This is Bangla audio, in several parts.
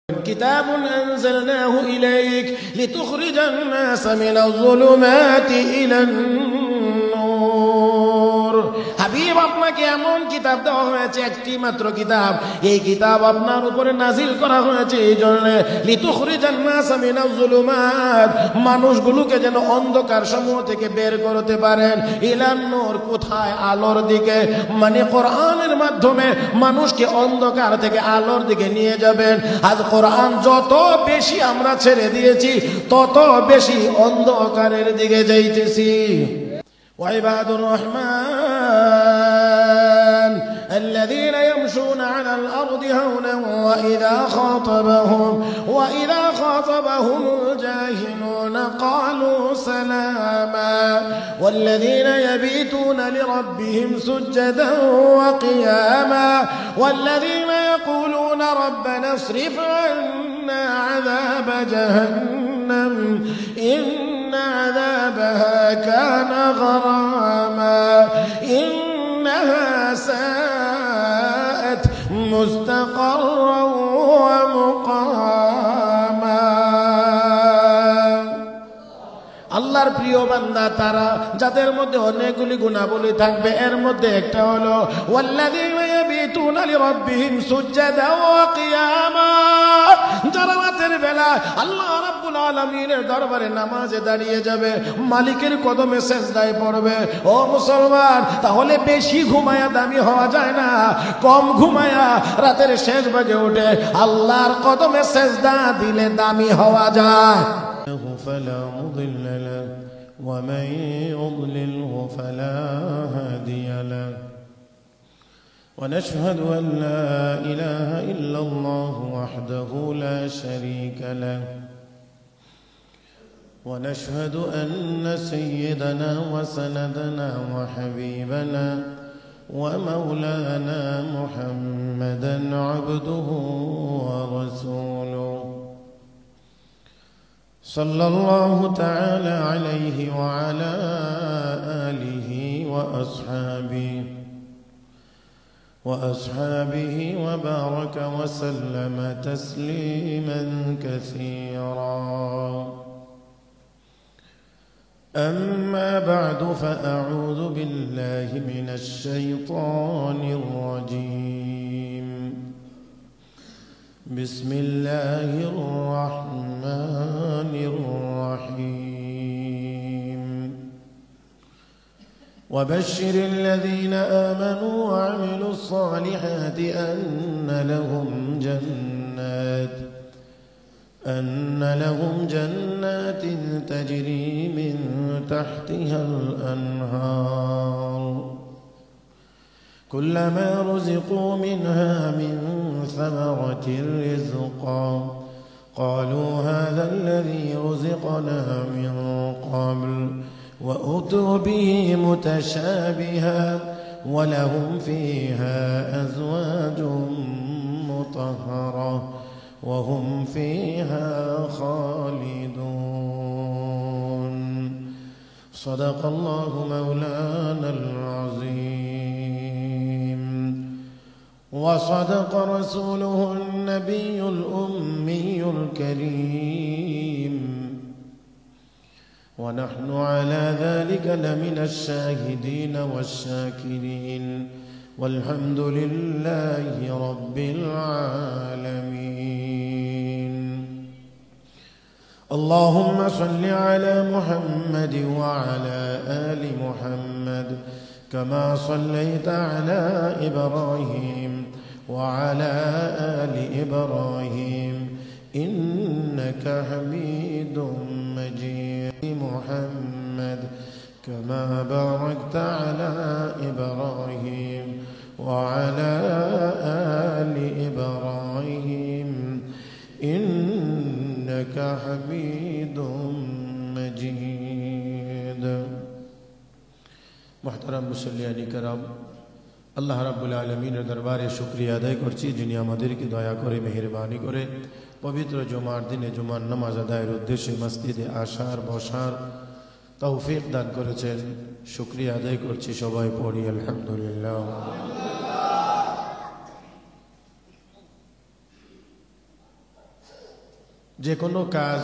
كتاب أنزلناه إليك لتخرج الناس من الظلمات إلى النور হাবিব আপনাকে এমন কিতাব দেওয়া হয়েছে, একটি মাত্র কিতাব। এই কিতাব আপনার উপরে নাজিল করা হয়েছে এই জন্য লিতুখরিজান নাস মিনাজ যুলুমাত, মানুষগুলোকে যেন অন্ধকার সমূহ থেকে বের করতে পারেন ইলান নূর, কোথায়? আলোর দিকে। মানে কোরআনের মাধ্যমে মানুষকে অন্ধকার থেকে আলোর দিকে নিয়ে যাবেন। আজ কোরআন যত বেশি আমরা ছেড়ে দিয়েছি তত বেশি অন্ধকারের দিকে যাইতেছি। وعباد الرحمن الذين يمشون على الأرض هونا وإذا خاطبهم الجاهلون قالوا سلاما والذين يبيتون لربهم سجدا وقياما والذين يقولون ربنا اصرف عنا عذاب جهنم إن عذابها كان غراما إنها ساءت مستقرا ومقاما। আল্লাহর প্রিয় বান্দা তারা যাদের মধ্যে অনেকগুলি গুণাবলী থাকবে, এর মধ্যে একটা হলো ওয়াল্লাযীনা ইয়াবিতুনা লিরাব্বিহিম সুজদান ওয়া কিয়ামা, যারা রাতের বেলা আল্লাহ রাব্বুল আলামিনের দরবারে নামাজে দাঁড়িয়ে যাবে, মালিকের কদমে সিজদায় পড়বে। ও মুসলমান, তাহলে বেশি ঘুমায়া দামি হওয়া যায় না, কম ঘুমায়া রাতের শেষ ভাগে উঠে আল্লাহর কদমে সিজদা দিলে দামি হওয়া যায়। فلا مضل له ومن يضلله فلا هادي له ونشهد أن لا إله إلا الله وحده لا شريك له ونشهد أن سيدنا وسندنا وحبيبنا ومولانا محمدا عبده ورسوله صلى الله تعالى عليه وعلى آله وأصحابه وبارك وسلم تسليما كثيرا. أما بعد فأعوذ بالله من الشيطان الرجيم. بسم الله الرحمن الرحيم. وبشر الذين آمنوا وعملوا الصالحات أن لهم جنات تجري من تحتها الأنهار كلما رزقوا منها من ثمرة رزقا قالوا هذا الذي رزقنا من قبل وأتوا به متشابها ولهم فيها أزواج مطهرة وهم فيها خالدون. صدق الله مولانا العظيم وصدق رسوله النبي الأمي الكريم ونحن على ذلك لمن الشاهدين والشاكرين والحمد لله رب العالمين. اللهم صل على محمد وعلى آل محمد كما صليت على إبراهيم وعلى آل إبراهيم إنك حميد مجيد. محمد كما باركت على إبراهيم وعلى آل إبراهيم إنك حميد مجيد. محترم মুসল্লিয়ানি کرام, আল্লাহ রাব্বুল আলামিনের দরবারে শুকরিয়া আদায় করছি যিনি আমাদেরকে দয়া করে মেহেরবানি করে পবিত্র জুমার দিনে জুমার নামাজ আদায়ের উদ্দেশ্যে মসজিদে আসার বসার তৌফিক দান করেছেন। শুকরিয়া আদায় করছি, সবাই পড়ি আলহামদুলিল্লাহ। যে কোনো কাজ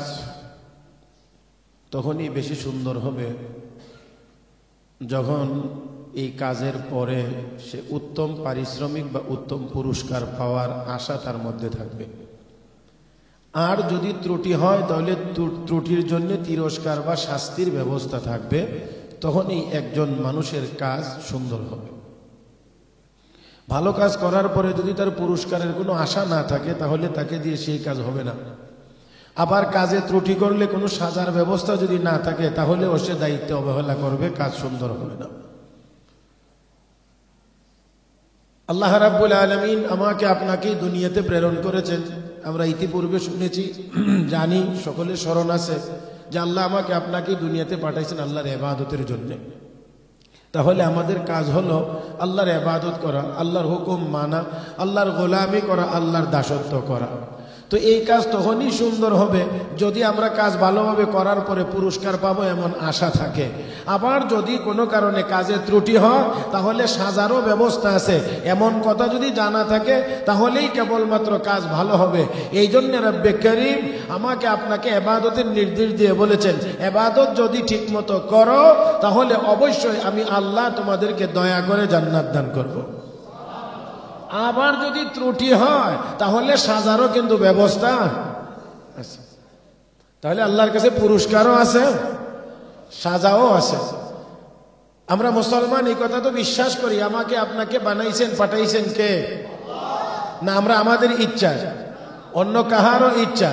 তখনই বেশি সুন্দর হবে যখন এই কাজের পরে সে উত্তম পারিশ্রমিক বা উত্তম পুরস্কার পাওয়ার আশা তার মধ্যে থাকবে। আর যদি ত্রুটি হয় তাহলে ত্রুটির জন্য তিরস্কার বা শাস্তির ব্যবস্থা থাকবে, তখনই একজন মানুষের কাজ সুন্দর হবে। ভালো কাজ করার পরে যদি তার পুরস্কারের কোনো আশা না থাকে তাহলে তাকে দিয়ে সেই কাজ হবে না। আবার কাজে ত্রুটি করলে কোনো সাজার ব্যবস্থা যদি না থাকে তাহলে ও সে দায়িত্ব অবহেলা করবে, কাজ সুন্দর হবে না। আল্লাহ রাব্বুল আলামিন আমাকে আপনাকে দুনিয়াতে প্রেরণ করেছেন। আমরা ইতিপূর্বে শুনেছি, জানি, সকলের স্মরণ আছে যে আল্লাহ আমাকে আপনাকে দুনিয়াতে পাঠাইছেন আল্লাহর ইবাদতের জন্য। তাহলে আমাদের কাজ হলো আল্লাহর ইবাদত করা, আল্লাহর হুকুম মানা, আল্লাহর গোলামি করা, আল্লাহর দাসত্ব করা। তো এই কাজ তখনই সুন্দর হবে যদি আমরা কাজ ভালোভাবে করার পরে পুরস্কার পাবো এমন আশা থাকে। আবার যদি কোনো কারণে কাজে ত্রুটি হয় তাহলে সাজারও ব্যবস্থা আছে এমন কথা যদি জানা থাকে তাহলেই কেবলমাত্র কাজ ভালো হবে। এই জন্য রব্বে করিম আমাকে আপনাকে ইবাদতের নির্দেশ দিয়ে বলেছেন, ইবাদত যদি ঠিকমতো করো তাহলে অবশ্যই আমি আল্লাহ তোমাদেরকে দয়া করে জান্নাত দান করব। আবার যদি ত্রুটি হয় তাহলে সাজারও কিন্তু ব্যবস্থা আছে। তাহলে আল্লাহর কাছে পুরস্কারও আছে, সাজাও আছে। আমরা মুসলমান এই কথা তো বিশ্বাস করি, আমাকে আপনাকে বানাইছেন পাঠাইছেন কে? না আমরা আমাদের ইচ্ছা, অন্য কাহারও ইচ্ছা।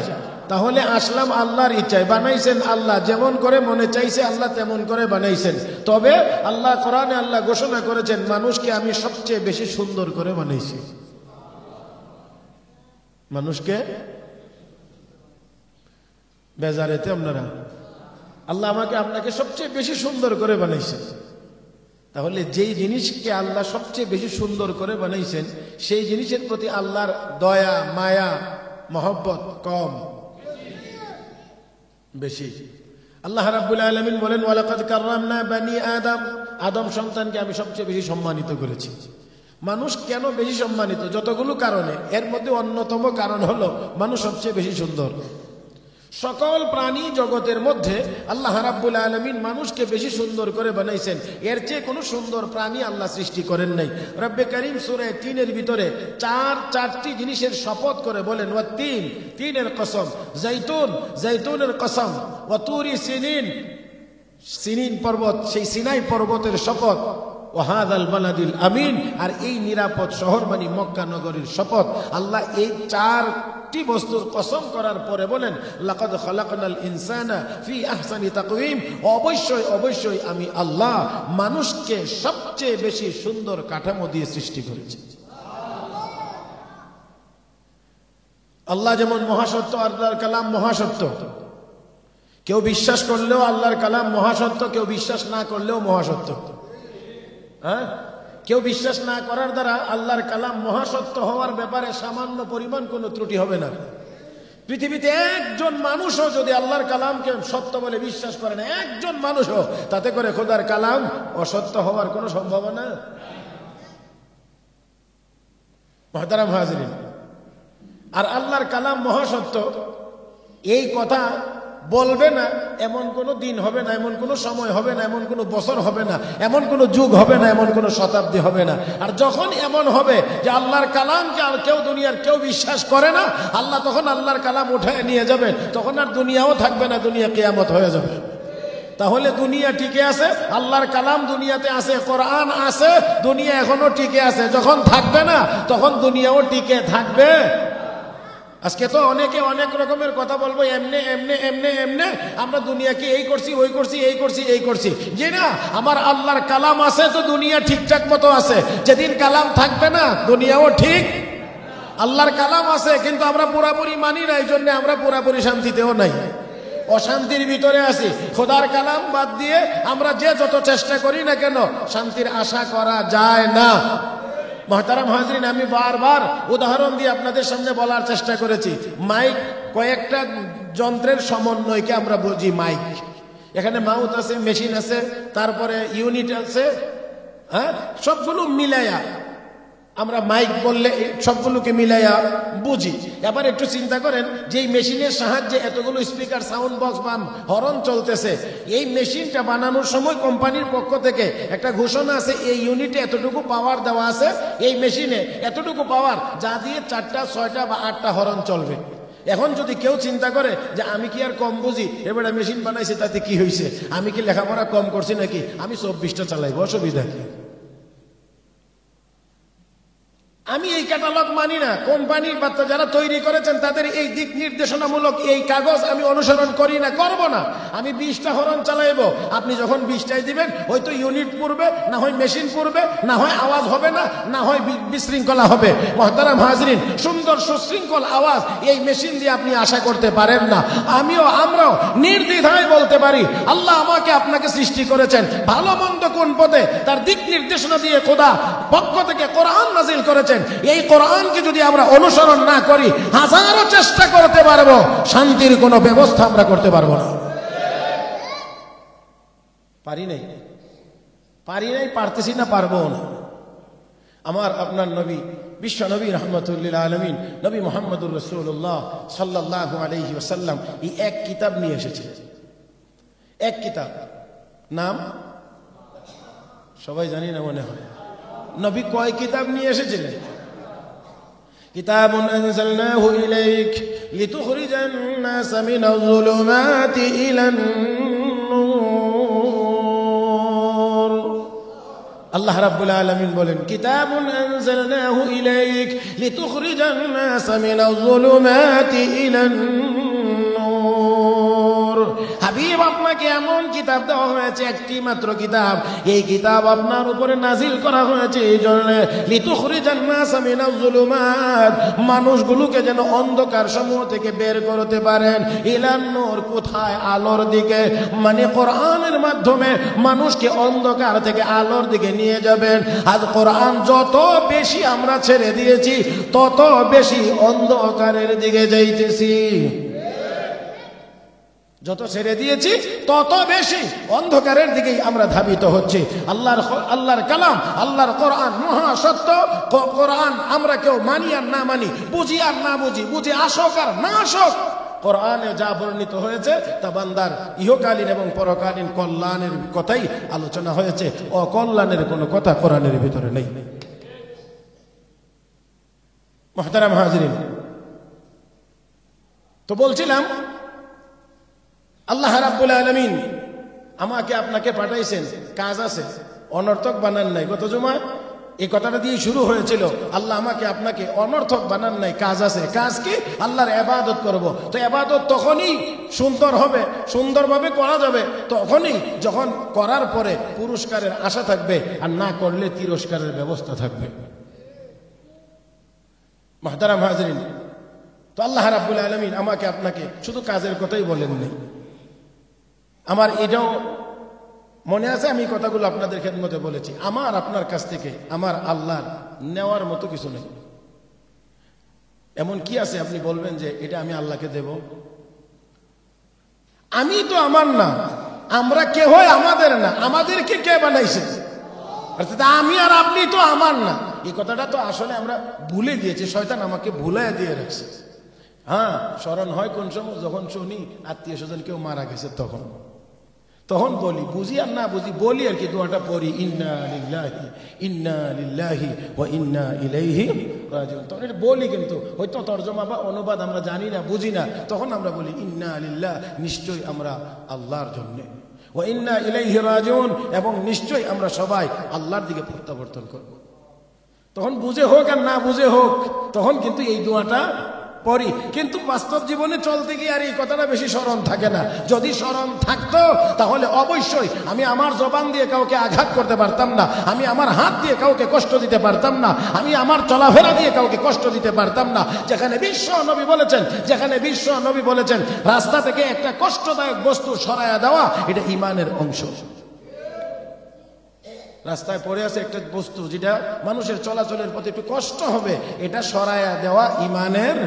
তাহলে আসলাম আল্লাহর ইচ্ছায়, বানাইছেন আল্লাহ, যেমন করে মনে চাইছে আল্লাহ তেমন করে বানাইছেন। তবে আল্লাহ কোরআনে আল্লাহ ঘোষণা করেছেন মানুষকে আমি সবচেয়ে বেশি সুন্দর করে বানাইছি। মানুষকে বেজারেতে আপনারা, আল্লাহ আমাকে আপনাকে সবচেয়ে বেশি সুন্দর করে বানাইছেন। তাহলে যেই জিনিসকে আল্লাহ সবচেয়ে বেশি সুন্দর করে বানাইছেন সেই জিনিসের প্রতি আল্লাহর দয়া মায়া মহব্বত কম বেশি? আল্লাহ রাব্বুল আলামিন বলেন ওয়ালাকাদ কাররামনা বানি আদম, আদম সন্তানকে আমি সবচেয়ে বেশি সম্মানিত করেছি। মানুষ কেন বেশি সম্মানিত? যতগুলো কারণে, এর মধ্যে অন্যতম কারণ হলো মানুষ সবচেয়ে বেশি সুন্দর। সকল প্রাণী জগতের মধ্যে আল্লাহ রাব্বুল আলামিন মানুষকে বেশি সুন্দর করে বানাইছেন। এর চেয়ে কোনো সুন্দর প্রাণী আল্লাহ সৃষ্টি করেন নাই। রব্বে করিম সূরা ৩-এর ভিতরে চারটি জিনিসের শপথ করে বলেন ওয়া তিন, তিনের কসম, জাইতুনের কসম, ওয়া তুরি সিনিন, সিনিন পর্বত, সেই সিনাই পর্বতের শপথ, ওয়া হাযাল বালাদিল আমিন, আর এই নিরাপদ শহর মানে মক্কা নগরীর শপথ। আল্লাহ এই চারটি বস্তুর কসম করার পরে বলেন লাকাদ খালাকনাল ইনসানা ফি আহসানি তাকওয়িম, অবশ্যই অবশ্যই আমি আল্লাহ মানুষকে সবচেয়ে বেশি সুন্দর কাঠামো দিয়ে সৃষ্টি করেছি। আল্লাহ যেমন মহাসত্য, আল্লাহর কালাম মহাসত্য। কেউ বিশ্বাস করলেও আল্লাহর কালাম মহাসত্য, কেউ বিশ্বাস না করলেও মহাসত্য। হ্যাঁ, কেউ বিশ্বাস না করার দ্বারা আল্লাহর কালাম মহাসত্য হওয়ার ব্যাপারে সামান্য পরিমাণ কোনো ত্রুটি হবে না। পৃথিবীতে একজন মানুষও যদি আল্লাহর কালামকে সত্য বলে বিশ্বাস করে না, একজন মানুষও, তাতে করে খোদার কালাম অসত্য হওয়ার কোনো সম্ভাবনা। মুহতারাম হাজিরিন, আর আল্লাহর কালাম মহাসত্য এই কথা বলবে না এমন কোনো দিন হবে না, এমন কোনো সময় হবে না, এমন কোনো বছর হবে না, এমন কোনো যুগ হবে না, এমন কোনো শতাব্দী হবে না। আর যখন এমন হবে যে আল্লাহর কালামকে আর কেউ দুনিয়ার কেউ বিশ্বাস করে না, আল্লাহ তখন আল্লাহর কালাম উঠায় নিয়ে যাবেন, তখন আর দুনিয়াও থাকবে না, দুনিয়া কিয়ামত হয়ে যাবে। তাহলে দুনিয়া টিকে আছে, আল্লাহর কালাম দুনিয়াতে আছে, কোরআন আছে, দুনিয়া এখনো টিকে আছে। যখন থাকবে না তখন দুনিয়াও টিকে থাকবে। আজকে তো অনেকে অনেক রকমের কথা বলবো, এমনে এমনে এমনে এমনে আমরা দুনিয়াকে এই করছি ওই করছি এই করছি এই করছি। যে না, আমার আল্লাহর কালাম আছে তো দুনিয়া ঠিকঠাক মতো আছে। যেদিন কালাম থাকবে না দুনিয়াও ঠিক। আল্লাহর কালাম আছে কিন্তু আমরা পুরাপুরি মানি না, এই জন্য আমরা পুরাপুরি শান্তিতেও নাই, অশান্তির ভিতরে আছি। খোদার কালাম বাদ দিয়ে আমরা যে যত চেষ্টা করি না কেন শান্তির আশা করা যায় না। মুহতারাম হাজরিন, আমি বারবার উদাহরণ দিয়ে আপনাদের সামনে বলার চেষ্টা করেছি। মাইক কয়েকটা যন্ত্রের সমন্বয়কে আমরা বুঝি মাইক। এখানে মাউথ আছে, মেশিন আছে, তারপরে ইউনিট আছে, হ্যাঁ, সবগুলো মিলাইয়া আমরা মাইক বললে সবগুলোকে মিলাইয়া বুঝি। এবার একটু চিন্তা করেন যে এই মেশিনের সাহায্যে এতগুলো স্পিকার, সাউন্ড বক্স বা হর্ন চলতেছে, এই মেশিনটা বানানোর সময় কোম্পানির পক্ষ থেকে একটা ঘোষণা আছে, এই ইউনিটে এতটুকু পাওয়ার দেওয়া আছে, এই মেশিনে এতটুকু পাওয়ার, যা দিয়ে 4টা 6টা বা 8টা হর্ন চলবে। এখন যদি কেউ চিন্তা করে যে আমি কি আর কম বুঝি, এবারে মেশিন বানাইছে তাতে কি হয়েছে, আমি কি লেখাপড়া কম করছি নাকি, আমি 24টা চালাইব, অসুবিধা কি? আমি এই ক্যাটালগ মানি না। কোম্পানির বাচ্চা যারা তৈরি করেছেন তাদের এই দিক নির্দেশনামূলক এই কাগজ আমি অনুসরণ করি না, করব না। আমি 20টা হরন চালাইব, আপনি যখন 20টাই দিবেন হয়তো ইউনিট পড়বে, না হয় মেশিন পড়বে, না হয় আওয়াজ হবে না, না হয় বিশৃঙ্খলা হবে। মুহতারাম হাজরিন, সুন্দর সুশৃঙ্খল আওয়াজ এই মেশিন দিয়ে আপনি আশা করতে পারেন না। আমরাও নির্দ্বিধায় বলতে পারি, আল্লাহ আমাকে আপনাকে সৃষ্টি করেছেন, ভালো মন্দ কোন পথে তার দিক নির্দেশনা দিয়ে খোদা পক্ষ থেকে কোরআন নাজিল করেছেন। এই কোরআনকে যদি আমরা অনুসরণ না করি, হাজারো চেষ্টা করতে পারবো, শান্তির কোনো ব্যবস্থা আমরা করতে পারবো না। পারি নাই, পারতেছি না, পারবো না। আমার আপনার নবী, বিশ্ব নবী রহমতুল্লিল আলমিন, নবী মুহাম্মদুর রাসূলুল্লাহ সাল্লাল্লাহু আলাইহি ওয়াসাল্লাম এই এক কিতাব নিয়ে এসেছে। এক কিতাব, নাম সবাই জানি না মনে হয়। নবী কয় কিতাব নিয়ে এসেছিলেন? কিতাবুন আনজালনাহু ইলাইক লিতুখরিজান নাস মিনাজ যুলুমাতি ইলান নূর। আল্লাহ রাব্বুল আলামিন বলেন, কিতাবুন আনজালনাহু ইলাইক লিতুখরিজান নাস মিনাজ যুলুমাতি ইলান নূর। হাবিব, আপনাকে এমন কিতাব দেওয়া হয়েছে, একটি মাত্র কিতাব, এই কিতাব আপনার উপরে নাজিল করা হয়েছে এই জন্য, লিতুখরিজান নাস মিনাজ যুলুমাত, মানুষগুলোকে যেন অন্ধকার সমূহ থেকে বের করতে পারেন, ইলান নূর, কোথায়? আলোর দিকে। মানে কোরআনের মাধ্যমে মানুষকে অন্ধকার থেকে আলোর দিকে নিয়ে যাবেন। আজ কোরআন যত বেশি আমরা ছেড়ে দিয়েছি, তত বেশি অন্ধকারের দিকে যাইতেছি। যত ছেড়ে দিয়েছি তত বেশি অন্ধকারের দিকেই আমরা ধাবিত হচ্ছি। আল্লাহর কালাম, আল্লাহর কোরআন মহা সত্য। কোরআন আমরা কেউ মানি আর না মানি, বুঝি আর না বুঝি, বুঝি আসক আর না আসক, কোরআনে যা বর্ণিত হয়েছে তা বান্দার ইহকালীন এবং পরকালীন কল্যাণের কথাই আলোচনা হয়েছে। অকল্যাণের কোনো কথা কোরআনের ভিতরে নেই। মুহতারাম হাজিরিন, তো বলছিলাম আল্লাহ রাব্বুল আলামিন আমাকে আপনাকে পাঠাইছেন, কাজ আছে, অনর্থক বানান নাই। গত জুমা এই কথাটা দিয়ে শুরু হয়েছিল, আল্লাহ আমাকে আপনাকে অনর্থক বানান নাই, কাজ আছে। কাজ কি? আল্লাহর ইবাদত করব। তো ইবাদত তখনই সুন্দর হবে, সুন্দরভাবে করা যাবে তখনই যখন করার পরে পুরস্কারের আশা থাকবে, আর না করলে তিরস্কারের ব্যবস্থা থাকবে। মুহতারাম হাজরিন, তো আল্লাহ রাব্বুল আলামিন আমাকে আপনাকে শুধু কাজের কথাই বলেন নাই। আমার এটাও মনে আছে, আমি কথাগুলো আপনাদের খেদমতে বলেছি, আমার আপনার কাছ থেকে আমার আল্লাহর নেওয়ার মতো কিছু নেই। এমন কি আছে আপনি বলবেন যে এটা আমি আল্লাহকে দেব? আমি তো আমার না, আমরা কে হয় আমাদের না, আমাদেরকে কে বানাইছে? অর্থাৎ আমি আর আপনি তো আমার না। এই কথাটা তো আসলে আমরা ভুলে গিয়েছি, শয়তান আমাকে ভুলাইয়া দিয়ে রাখছে। হ্যাঁ, স্মরণ হয় কোন সময়? যখন শুনি আত্মীয় স্বজন কেউ মারা গেছে, তখন বলি, বুঝি আর না বুঝি বলি আর কি, দোয়াটা পড়ি, ইন্না লিল্লাহি ওয়া ইন্না ইলাইহি রাজিউন। তখন এটা বলি, কিন্তু হয়তো তর্জমা বা অনুবাদ আমরা জানি না, বুঝি না, তখন আমরা বলি ইন্না লিল্লাহ, নিশ্চয়ই আমরা আল্লাহর জন্য, ওয়া ইন্না ইলাইহি রাজিউন, এবং নিশ্চয়ই আমরা সবাই আল্লাহর দিকে প্রত্যাবর্তন করব। তখন বুঝে হোক আর না বুঝে হোক, তখন কিন্তু এই দোয়াটা পড়ি। কিন্তু বাস্তব জীবনে চলতে গিয়ে আর এই কথাটা বেশি স্মরণ থাকে না। যদি স্মরণ থাকতো তাহলে অবশ্যই আমি আমার জবান দিয়ে কাউকে আঘাত করতে পারতাম না, আমি আমার হাত দিয়ে কাউকে কষ্ট দিতে পারতাম না, আমি আমার চলাফেরা দিয়ে কাউকে কষ্ট দিতে পারতাম না। যেখানে বিশ্ব নবী বলেছেন রাস্তা থেকে একটা কষ্টদায়ক বস্তু সরায়া দেওয়া এটা ঈমানের অংশ। রাস্তায় পড়ে আছে একটা বস্তু যেটা মানুষের চলাচলের পথে একটু কষ্ট হবে, এটা সরায়া দেওয়া ঈমানের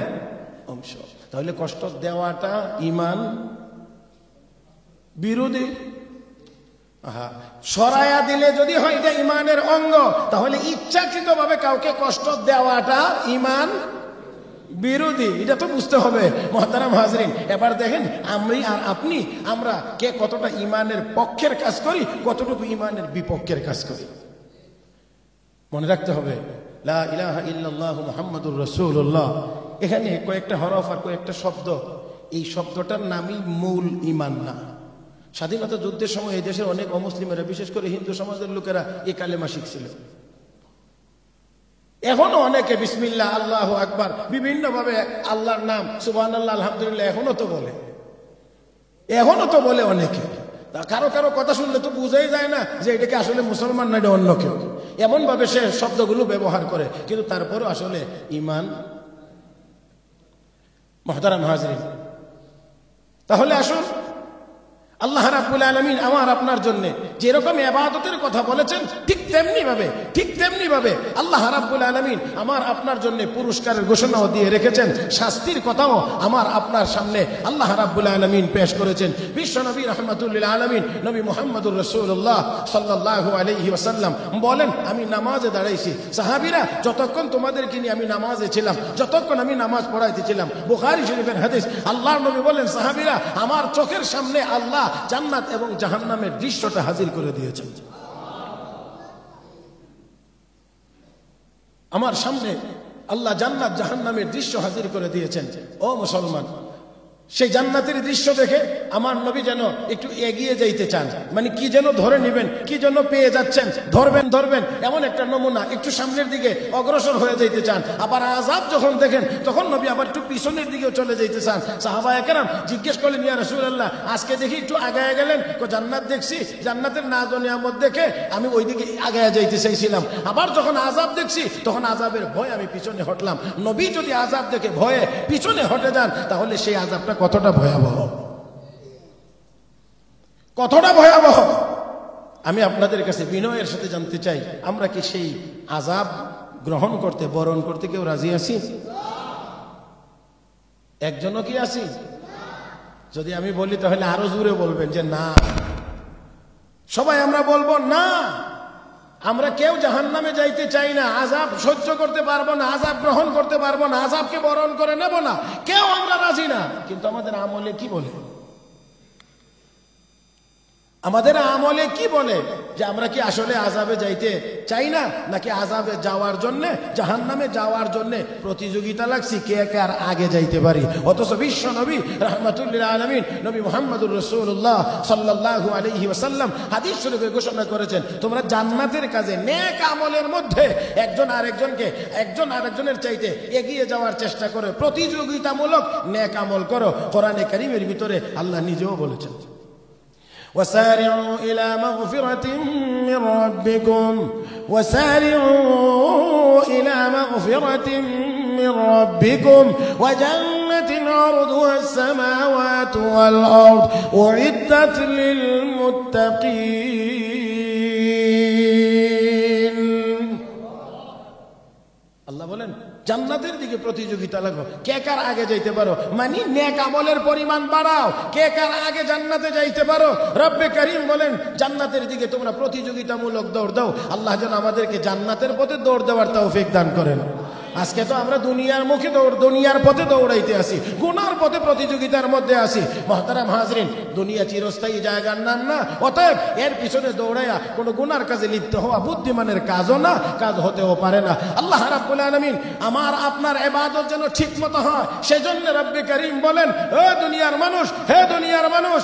অংশ। তাহলে কষ্ট দেওয়াটা ঈমান বিরোধী। সরায়া দিলে যদি হয় এটা ইমানের অঙ্গ, তাহলে ইচ্ছাকৃতভাবে কাউকে কষ্ট দেওয়াটা ইমান বিরোধী, এটা তো বুঝতে হবে মুহতারাম হাজরিন। এবার দেখেন আমি আর আপনি, আমরা কে কতটা ইমানের পক্ষের কাজ করি, কতটুকু ইমানের বিপক্ষের কাজ করি। মনে রাখতে হবে লা ইলাহা ইল্লাল্লাহু মুহাম্মাদুর রাসূলুল্লাহ, এখানে কয়েকটা হরফ আর কয়েকটা শব্দ, এই শব্দটার নামই মূল ইমান না। স্বাধীনতা যুদ্ধের সময় এই দেশের অনেক অমুসলিমেরা, বিশেষ করে হিন্দু সমাজের লোকেরা এই কালেমা শিখছিল। এখনো অনেকে বিসমিল্লাহ, আল্লাহু আকবার, বিভিন্ন ভাবে আল্লাহর নাম সুবহানাল্লাহ, আলহামদুলিল্লাহ এখনো তো বলে অনেকে। কারো কারো কথা শুনলে তো বুঝাই যায় না যে এটাকে আসলে মুসলমান না, এটা অন্য কেউ। এমন ভাবে সে শব্দগুলো ব্যবহার করে, কিন্তু তারপরও আসলে ইমান। মুহতারাম হাজরিন, তাহলে আসুন আল্লাহ রাব্বুল আলামিন আমার আপনার জন্য যেরকম ইবাদতের কথা বলেছেন, ঠিক তেমনি ভাবে আল্লাহ রাব্বুল আলামিন আমার আপনার জন্য পুরস্কারের ঘোষণাও দিয়ে রেখেছেন, শাস্তির কথাও আমার আপনার সামনে আল্লাহ রাব্বুল আলামিন পেশ করেছেন। বিশ্ব নবী রাহমাতুল লিল আলামিন নবী মুহাম্মদুর রাসূলুল্লাহ সাল্লাল্লাহু আলাইহি ওয়াসাল্লাম বলেন, আমি নামাজে দাঁড়াইছি, সাহাবীরা যতক্ষণ তোমাদেরকে নিয়ে আমি নামাজে ছিলাম, যতক্ষণ আমি নামাজ পড়াইতেছিলাম, বুখারী শরীফের হাদিস, আল্লাহর নবী বলেন, সাহাবীরা আমার চোখের সামনে আল্লাহ জান্নাত এবং জাহান্নামের দৃশ্যটা হাজির করে দিয়েছেন। আমার সামনে আল্লাহ জান্নাত জাহান্নামের দৃশ্য হাজির করে দিয়েছেন। ও মুসলমান, সেই জান্নাতের দৃশ্য দেখে আমার নবী যেন একটু এগিয়ে যাইতে চান, মানে কি যেন ধরে নেবেন, কি যেন পেয়ে যাচ্ছেন, ধরবেন এমন একটা নমুনা, একটু সামনের দিকে অগ্রসর হয়ে যাইতে চান। আবার আযাব যখন দেখেন তখন নবী আবার একটু পিছনের দিকেও চলে যাইতে চান। সাহাবায়ে কেরাম জিজ্ঞেস করলেন, ইয়া রাসূলুল্লাহ, আজকে দেখি একটু আগায় গেলেন, জান্নাত দেখছি, জান্নাতের নাজ ও নিয়ামত দেখে আমি ওইদিকে আগায় যাইতে চাইছিলাম। আবার যখন আযাব দেখছি তখন আযাবের ভয় আমি পিছনে হটলাম। নবী যদি আযাব দেখে ভয়ে পিছনে হটে যান, তাহলে সেই আযাবটা কতটা ভয়াবহ। আমি আপনাদের কাছে বিনয়ের সাথে জানতে চাই, আমরা কি সেই আযাব গ্রহণ করতে, বরণ করতে কেউ রাজি আছি? একজনও কি আছি? যদি আমি বলি তাহলে আরো জোরে বলবেন যে না। সবাই আমরা বলবো না, আমরা কেউ জাহান্নামে যাইতে চাই না, আযাব সহ্য করতে পারবো না, আযাব গ্রহণ করতে পারবো না, আযাবকে বরণ করে নেব না, কেউ আমরা রাজি না। কিন্তু আমাদের আমলে কি বলে? আমাদের আমলে কি বলে যে আমরা কি আসলে আযাবে যাইতে চাই না, নাকি আযাবে যাওয়ার জন্য, জাহান্নামে যাওয়ার জন্য প্রতিযোগিতা লাগছি কে কার আগে যাইতে পারি। অথচ বিশ্ব নবী রাহমাতুল লিল আলামিন নবী মুহাম্মদুর রাসূলুল্লাহ সাল্লাল্লাহু আলাইহি ওয়াসাল্লাম হাদিস শরীফে ঘোষণা করেছেন, তোমরা জান্নাতের কাজে নেক আমলের মধ্যে একজন আরেকজনের চাইতে এগিয়ে যাওয়ার চেষ্টা করো, প্রতিযোগিতামূলক নেক আমল করো। কোরআনে কারীমের ভিতরে আল্লাহ নিজেও বলেছেন, وسارعوا إلى مغفرة من ربكم وجنة عرضها السماوات والأرض أعدت للمتقين। আল্লাহ বলেন জান্নাতের দিকে প্রতিযোগিতা লাগো, কে কার আগে যাইতে পারো, মানে নেক আমলের পরিমাণ বাড়াও, কে কার আগে জান্নাতে যাইতে পারো। রব্বে কারীম বলেন জান্নাতের দিকে তোমরা প্রতিযোগিতামূলক দৌড় দাও। আল্লাহ যেন আমাদেরকে জান্নাতের পথে দৌড় দেওয়ার তৌফিক দান করেন। আজকে তো আমরা দুনিয়ার পথে দৌড়াইতে আসি, গুনার পথে প্রতিযোগিতার মধ্যে আসি। মুহতারাম হাজরিন, দুনিয়া চিরস্থায়ী জায়গার নাম না, অতএব এর পিছনে দৌড়াইয়া কোনো গুনার কাজে লিপ্ত হওয়া বুদ্ধিমানের কাজও না, কাজ হতেও পারে না। আল্লাহ রাব্বুল আলামিন আমার আপনার ইবাদত যেন ঠিক মতো হয়, সেজন্য রব্বে কারীম বলেন, হে দুনিয়ার মানুষ,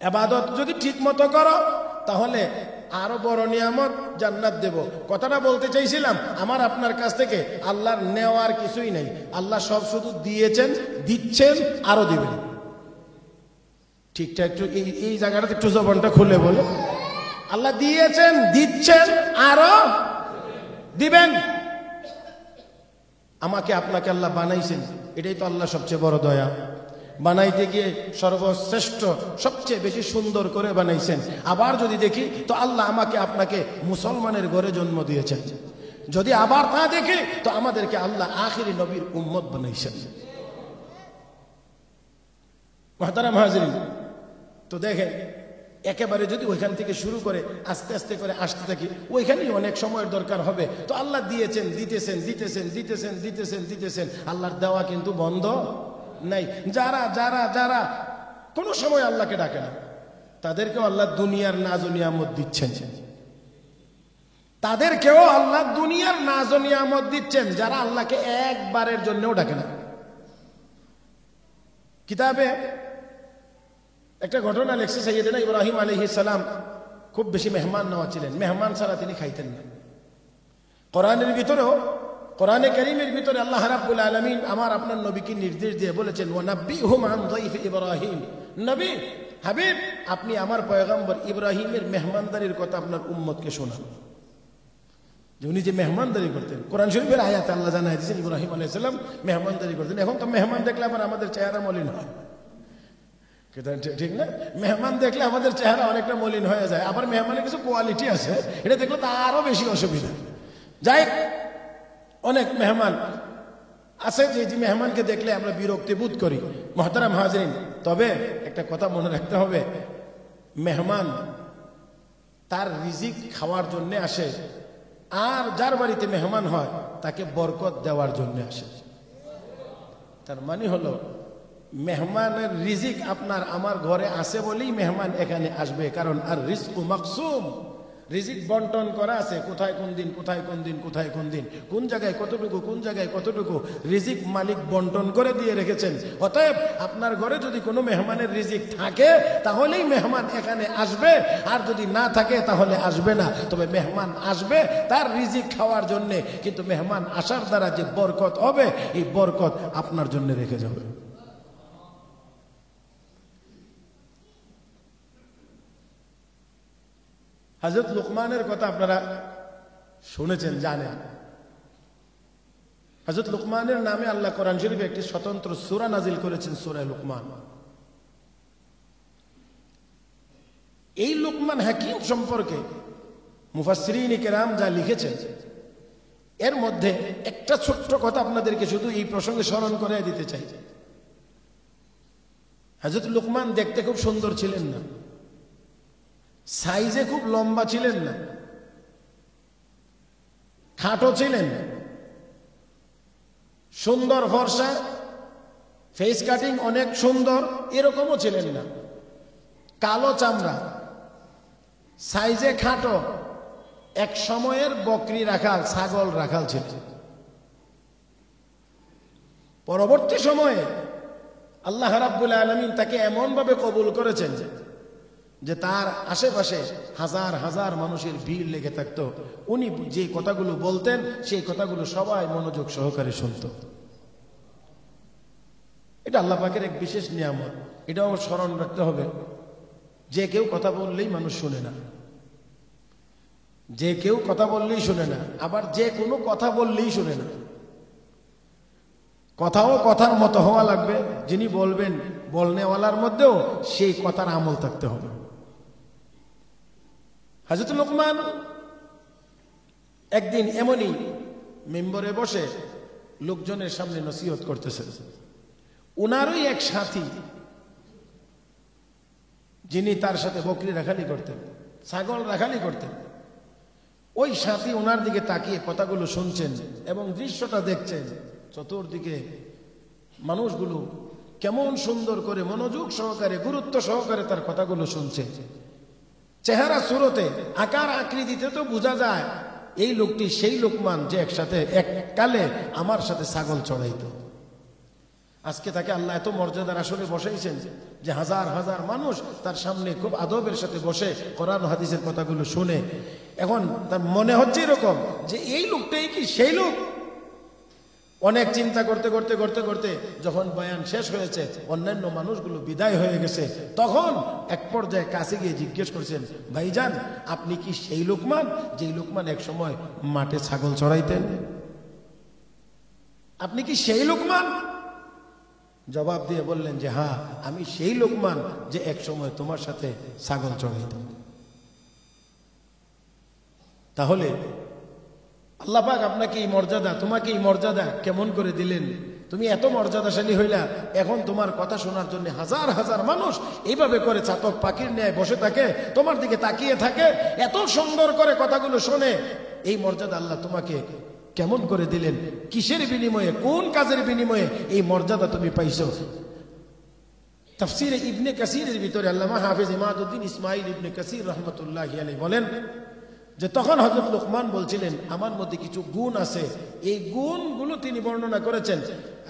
ইবাদত যদি ঠিক মতো করো তাহলে আরো বড় নিয়ামত জান্নাত দেব। কথাটা বলতে চাইছিলাম, আমার আপনার কাছ থেকে আল্লাহর নেওয়ার কিছুই নেই, আল্লাহ সব শুধু দিয়েছেন, দিচ্ছেন, আরো দিবেন। ঠিকঠাক একটু এই জায়গাটাতে একটু জবানটা খুলে বলে, আল্লাহ দিয়েছেন, দিচ্ছেন, আরো দিবেন। আমাকে আপনাকে আল্লাহ বানাইছেন, এটাই তো আল্লাহ সবচেয়ে বড় দয়া। বানাইতে গিয়ে সর্বশ্রেষ্ঠ সবচেয়ে বেশি সুন্দর করে বানাইছেন। আবার যদি দেখি তো আল্লাহ আমাকে আপনাকে মুসলমানের ঘরে জন্ম দিয়েছেন। যদি আবার তা দেখি তো আমাদেরকে আল্লাহ আখিরি নবীর উম্মত বানাইছেন। মুহতারাম হাজরিন, তো দেখেন একেবারে যদি ওইখান থেকে শুরু করে আস্তে আস্তে করে আসতে থাকি, ওইখানেই অনেক সময়ের দরকার হবে। তো আল্লাহ দিয়েছেন, দিতেছেন দিতেছেন দিতেছেন দিতেছেন দিতেছেন, আল্লাহর দেওয়া কিন্তু বন্ধ নাই। যারা যারা যারা কোনো সময় আল্লাহকে ডাকে না, তাদেরকেও আল্লাহ দুনিয়ার নাজ ও নিয়ামত দিচ্ছেন। তাদেরকেও আল্লাহ দুনিয়ার নাজ ও নিয়ামত দিচ্ছেন, যারা আল্লাহকে একবারের জন্যও ডাকে না। কিতাবে একটা ঘটনা লিখছে, সাইয়েদনা ইব্রাহিম আলাইহিস সালাম খুব বেশি মেহমান নেওয়া ছিলেন, মেহমান ছাড়া তিনি খাইতেন না। কোরআনের ভিতরেও, কোরআনে কারীমের ভিতরে আল্লাহ রাব্বুল আলামিন আমার আপনার নবীকে নির্দেশ দিয়ে বলেছেন, ওয়ানাব্বিহুম আন যায়ফ ইব্রাহিম। নবী হাবিব, আপনি আমার পয়গম্বর ইব্রাহিমের মেহমানদারির কথা আপনার উম্মতকে শোনান। যে উনি যে মেহমানদারি করতেন, কোরআন শরীফের আয়াতে আল্লাহ জানাই দিয়েছেন ইব্রাহিম আলাইহিস সালাম মেহমানদারি করতেন। এখন তো মেহমান দেখলে আবার আমাদের চেহারা মলিন হয়, ঠিক না? মেহমান দেখলে আমাদের চেহারা অনেকটা মলিন হয়ে যায়। আবার মেহমানের কিছু কোয়ালিটি আছে, এটা দেখলে তো আরো বেশি অসুবিধা। যাই অনেক মেহমান আছে যে মেহমানকে দেখলে আমরা বিরক্তি বোধ করি। মুহতারাম হাজিরিন, তবে একটা কথা মনে রাখতে হবে, মেহমান তার রিজিক খাওয়ার জন্য আসে, আর যার বাড়িতে মেহমান হয় তাকে বরকত দেওয়ার জন্য আসে। তার মানে হলো মেহমানের রিজিক আপনার আমার ঘরে আসে বলেই মেহমান এখানে আসবে, কারণ আর রিজকু মাকসুম, রিজিক বন্টন করা আছে, কোথায় কোন দিন, কোথায় কোন দিন, কোথায় কোন দিন, কোন জায়গায় কতটুকু, কোন জায়গায় কতটুকু রিজিক মালিক বন্টন করে দিয়ে রেখেছেন। অতএব আপনার ঘরে যদি কোনো মেহমানের রিজিক থাকে তাহলেই মেহমান এখানে আসবে, আর যদি না থাকে তাহলে আসবে না। তবে মেহমান আসবে তার রিজিক খাওয়ার জন্য, কিন্তু মেহমান আসার দ্বারা যে বরকত হবে, এই বরকত আপনার জন্য রেখে যাবে। হযরত লুকমানের কথা আপনারা শুনেছেন, জানেন। হযরত লুকমানের নামে আল্লাহ কোরআন শরীফে একটি স্বতন্ত্র সূরা নাজিল করেছেন, সূরা লুকমান। এই লুকমান হাকিম সম্পর্কে মুফাসসিরিন কিরাম যা লিখেছেন, এর মধ্যে একটা ছোট্ট কথা আপনাদেরকে শুধু এই প্রসঙ্গে স্মরণ করে দিতে চাই। হযরত লুকমান দেখতে খুব সুন্দর ছিলেন না, সাইজে খুব লম্বা ছিলেন না, খাটো ছিলেন, সুন্দর ফর্সা, ফেস কাটিং অনেক সুন্দর, এরকমও ছিলেন না। কালো চামড়া, সাইজে খাটো, এক সময়ের বকরি রাখাল, ছাগল রাখাল ছিলেন। পরবর্তী সময়ে আল্লাহ রাব্বুল আলামিন তাকে এমন ভাবে কবুল করেছেন যে তার আশেপাশে হাজার হাজার মানুষের ভিড় লেগে থাকতো। উনি যে কথাগুলো বলতেন সেই কথাগুলো সবাই মনোযোগ সহকারে শুনত। এটা আল্লাহ পাকের এক বিশেষ নিয়ামত, এটাও স্মরণ রাখতে হবে। যে কেউ কথা বললেই মানুষ শুনে না, যে কেউ কথা বললেই শুনে না, আবার যে কোনো কথা বললেই শুনে না। কথাও কথার মতো হওয়া লাগবে, যিনি বলবেন বলনেওয়ালার মধ্যেও সেই কথার আমল থাকতে হবে। হযরত লুকমান একদিন এমনই মিম্বরে বসে লোকজনের সামনে নসিহত করতেছেন। উনারই এক সাথী, যিনি তার সাথে বকরি রাখালি করতেন, ছাগল রাখালি করতেন, ওই সাথী ওনার দিকে তাকিয়ে কথাগুলো শুনছেন এবং দৃশ্যটা দেখছেন। চতুর্দিকে মানুষগুলো কেমন সুন্দর করে মনোযোগ সহকারে, গুরুত্ব সহকারে তার কথাগুলো শুনছে। চেহারা সুরতে, আকার আকৃতিতে তো বোঝা যায় এই লোকটি সেই লুকমান যে একসাথে এককালে আমার সাথে ছাগল চড়াইত। আজকে তাকে আল্লাহ এত মর্যাদার আসলে বসাইছেন যে হাজার হাজার মানুষ তার সামনে খুব আদবের সাথে বসে কোরআন হাদিসের কথাগুলো শুনে। এখন তার মনে হচ্ছে এরকম যে এই লোকটাই কি সেই লোক। অনেক চিন্তা করতে করতে করতে করতে যখন বয়ান শেষ হয়েছে, অন্যান্য মানুষগুলো বিদায় হয়ে গেছে, তখন এক পর্যায়ে কাছে গিয়ে জিজ্ঞেস করছেন, ভাইজান আপনি কি সেই লুকমান যেই লুকমান এক সময় মাঠে ছাগল চড়াইতেন? আপনি কি সেই লুকমান? জবাব দিয়ে বললেন যে হ্যাঁ, আমি সেই লুকমান যে এক সময় তোমার সাথে ছাগল চড়াইতাম। তাহলে আল্লাহ পাক আপনাকে এই মর্যাদা, তোমাকে এই মর্যাদা কেমন করে দিলেন? তুমি এত মর্যাদাশালী হইলা, এখন তোমার কথা শোনার জন্য হাজার হাজার মানুষ এইভাবে করে চাতক পাখির ন্যায় বসে থাকে, তোমার দিকে তাকিয়ে থাকে, এত সুন্দর করে কথাগুলো শোনে। এই মর্যাদা আল্লাহ তোমাকে কেমন করে দিলেন? কিসের বিনিময়ে, কোন কাজের বিনিময়ে এই মর্যাদা তুমি পাইছো? তাফসীরে ইবনে কাসিরের ভিতরে আল্লামা হাফেজ ইমাদউদ্দিন ইসমাইল ইবনে কাসির রাহমাতুল্লাহি আলাইহি বলেন যে তখন হযরত লুকমান বলছিলেন আমার মধ্যে কিছু গুণ আছে, এই গুণগুলো তিনি বর্ণনা করেছেন।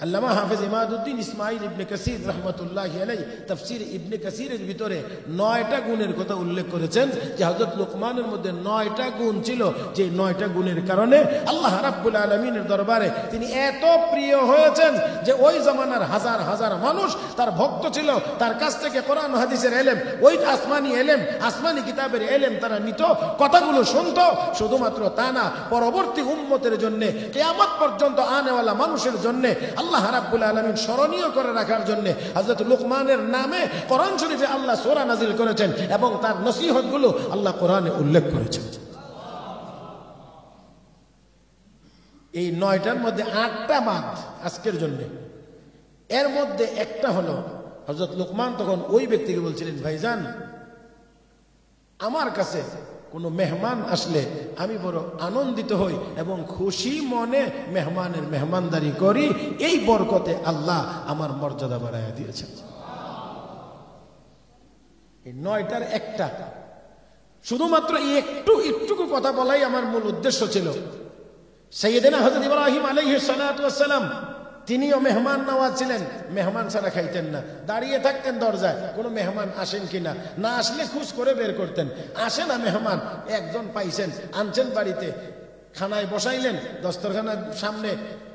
আল্লামা হাফেজ ইমাদউদ্দিন ইসমাইল ইবনে কাসির রাহমাতুল্লাহি আলাইহি তাফসীর ইবনে কাসিরের ভিতরে 9টা গুণের কথা উল্লেখ করেছেন যে হযরত লুকমানের মধ্যে 9টা গুণ ছিল, যে 9টা গুণের কারণে আল্লাহ রাব্বুল আলামিনের দরবারে তিনি এত প্রিয় হয়েছেন যে ওই জামানার হাজার হাজার মানুষ তার ভক্ত ছিল, তার কাছ থেকে কোরআন হাদিসের ইলম, ওই আসমানি ইলম, আসমানি কিতাবের ইলম তারা নিত, কথাগুলো শুনতো। শুধুমাত্র তা না, পরবর্তী উম্মতের জন্য, কিয়ামত পর্যন্ত আনেওয়ালা মানুষের জন্য আল্লাহ রাব্বুল আলামিন স্মরণীয় করে রাখার জন্য হযরত লুকমানের নামে কোরআন শরীফে আল্লাহ সূরা নাজিল করেছেন এবং তার নসিহতগুলো আল্লাহ কোরআনে উল্লেখ করেছেন। এই 9টার মধ্যে 8টা বাদ আজকের জন্য। এর মধ্যে একটা হলো হযরত লুকমান তখন ওই ব্যক্তিকে বলছিলেন, ভাইজান আমার কাছে কোনো মেহমান আসলে আমি বড় আনন্দিত হই এবং খুশি মনে মেহমানের মেহমানদারি করি, এই বরকতে আল্লাহ আমার মর্যাদা বাড়াইয়া দিয়েছেন। এই 9টার একটা, শুধুমাত্র একটুকু কথা বলাই আমার মূল উদ্দেশ্য ছিল। সাইয়েদনা হযরত ইব্রাহিম আলাইহিস সালাতু ওয়াস সালাম তিনিও মেহমান নওয়াজ ছিলেন, মেহমান ছাড়া খাইতেন না, দাঁড়িয়ে থাকতেন দরজায় কোনো মেহমান আসেন কিনা, না আসলে খুশ করে বের করতেন। আসে না মেহমান, একজন পাইছেন, আনছেন বাড়িতে, খানায় বসাইলেন, দস্তরখানার সামনে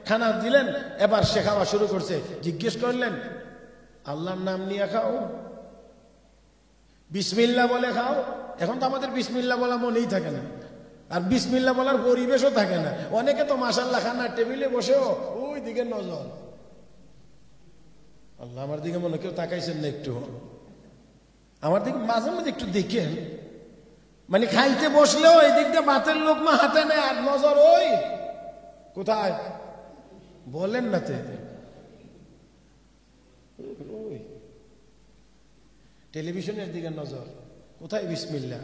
খানা দিলেন, এবার সে খাওয়া শুরু করছে। জিজ্ঞেস করলেন আল্লাহর নাম নিয়ে খাও, বিসমিল্লাহ বলে খাও। এখন তো আমাদের বিসমিল্লাহ বলা মনেই থাকে না, আর বিসমিল্লাহ বলার পরিবেশও থাকে না। অনেকে তো মাশাআল্লাহ খানার টেবিলে বসেও ওই দিকে নজর, আল্লাহ আমার দিকে মনে কেউ তাকাইছেন না, একটু আমার দিকে মাঝে মাঝে একটু দেখেন, মানে খাইতে বসলেও এই দিক দিয়ে ভাতের লোকমা হাতে নেয় আর নজর ওই কোথায় বলেন না তে, টেলিভিশনের দিকে নজর, কোথায় বিসমিল্লাহ।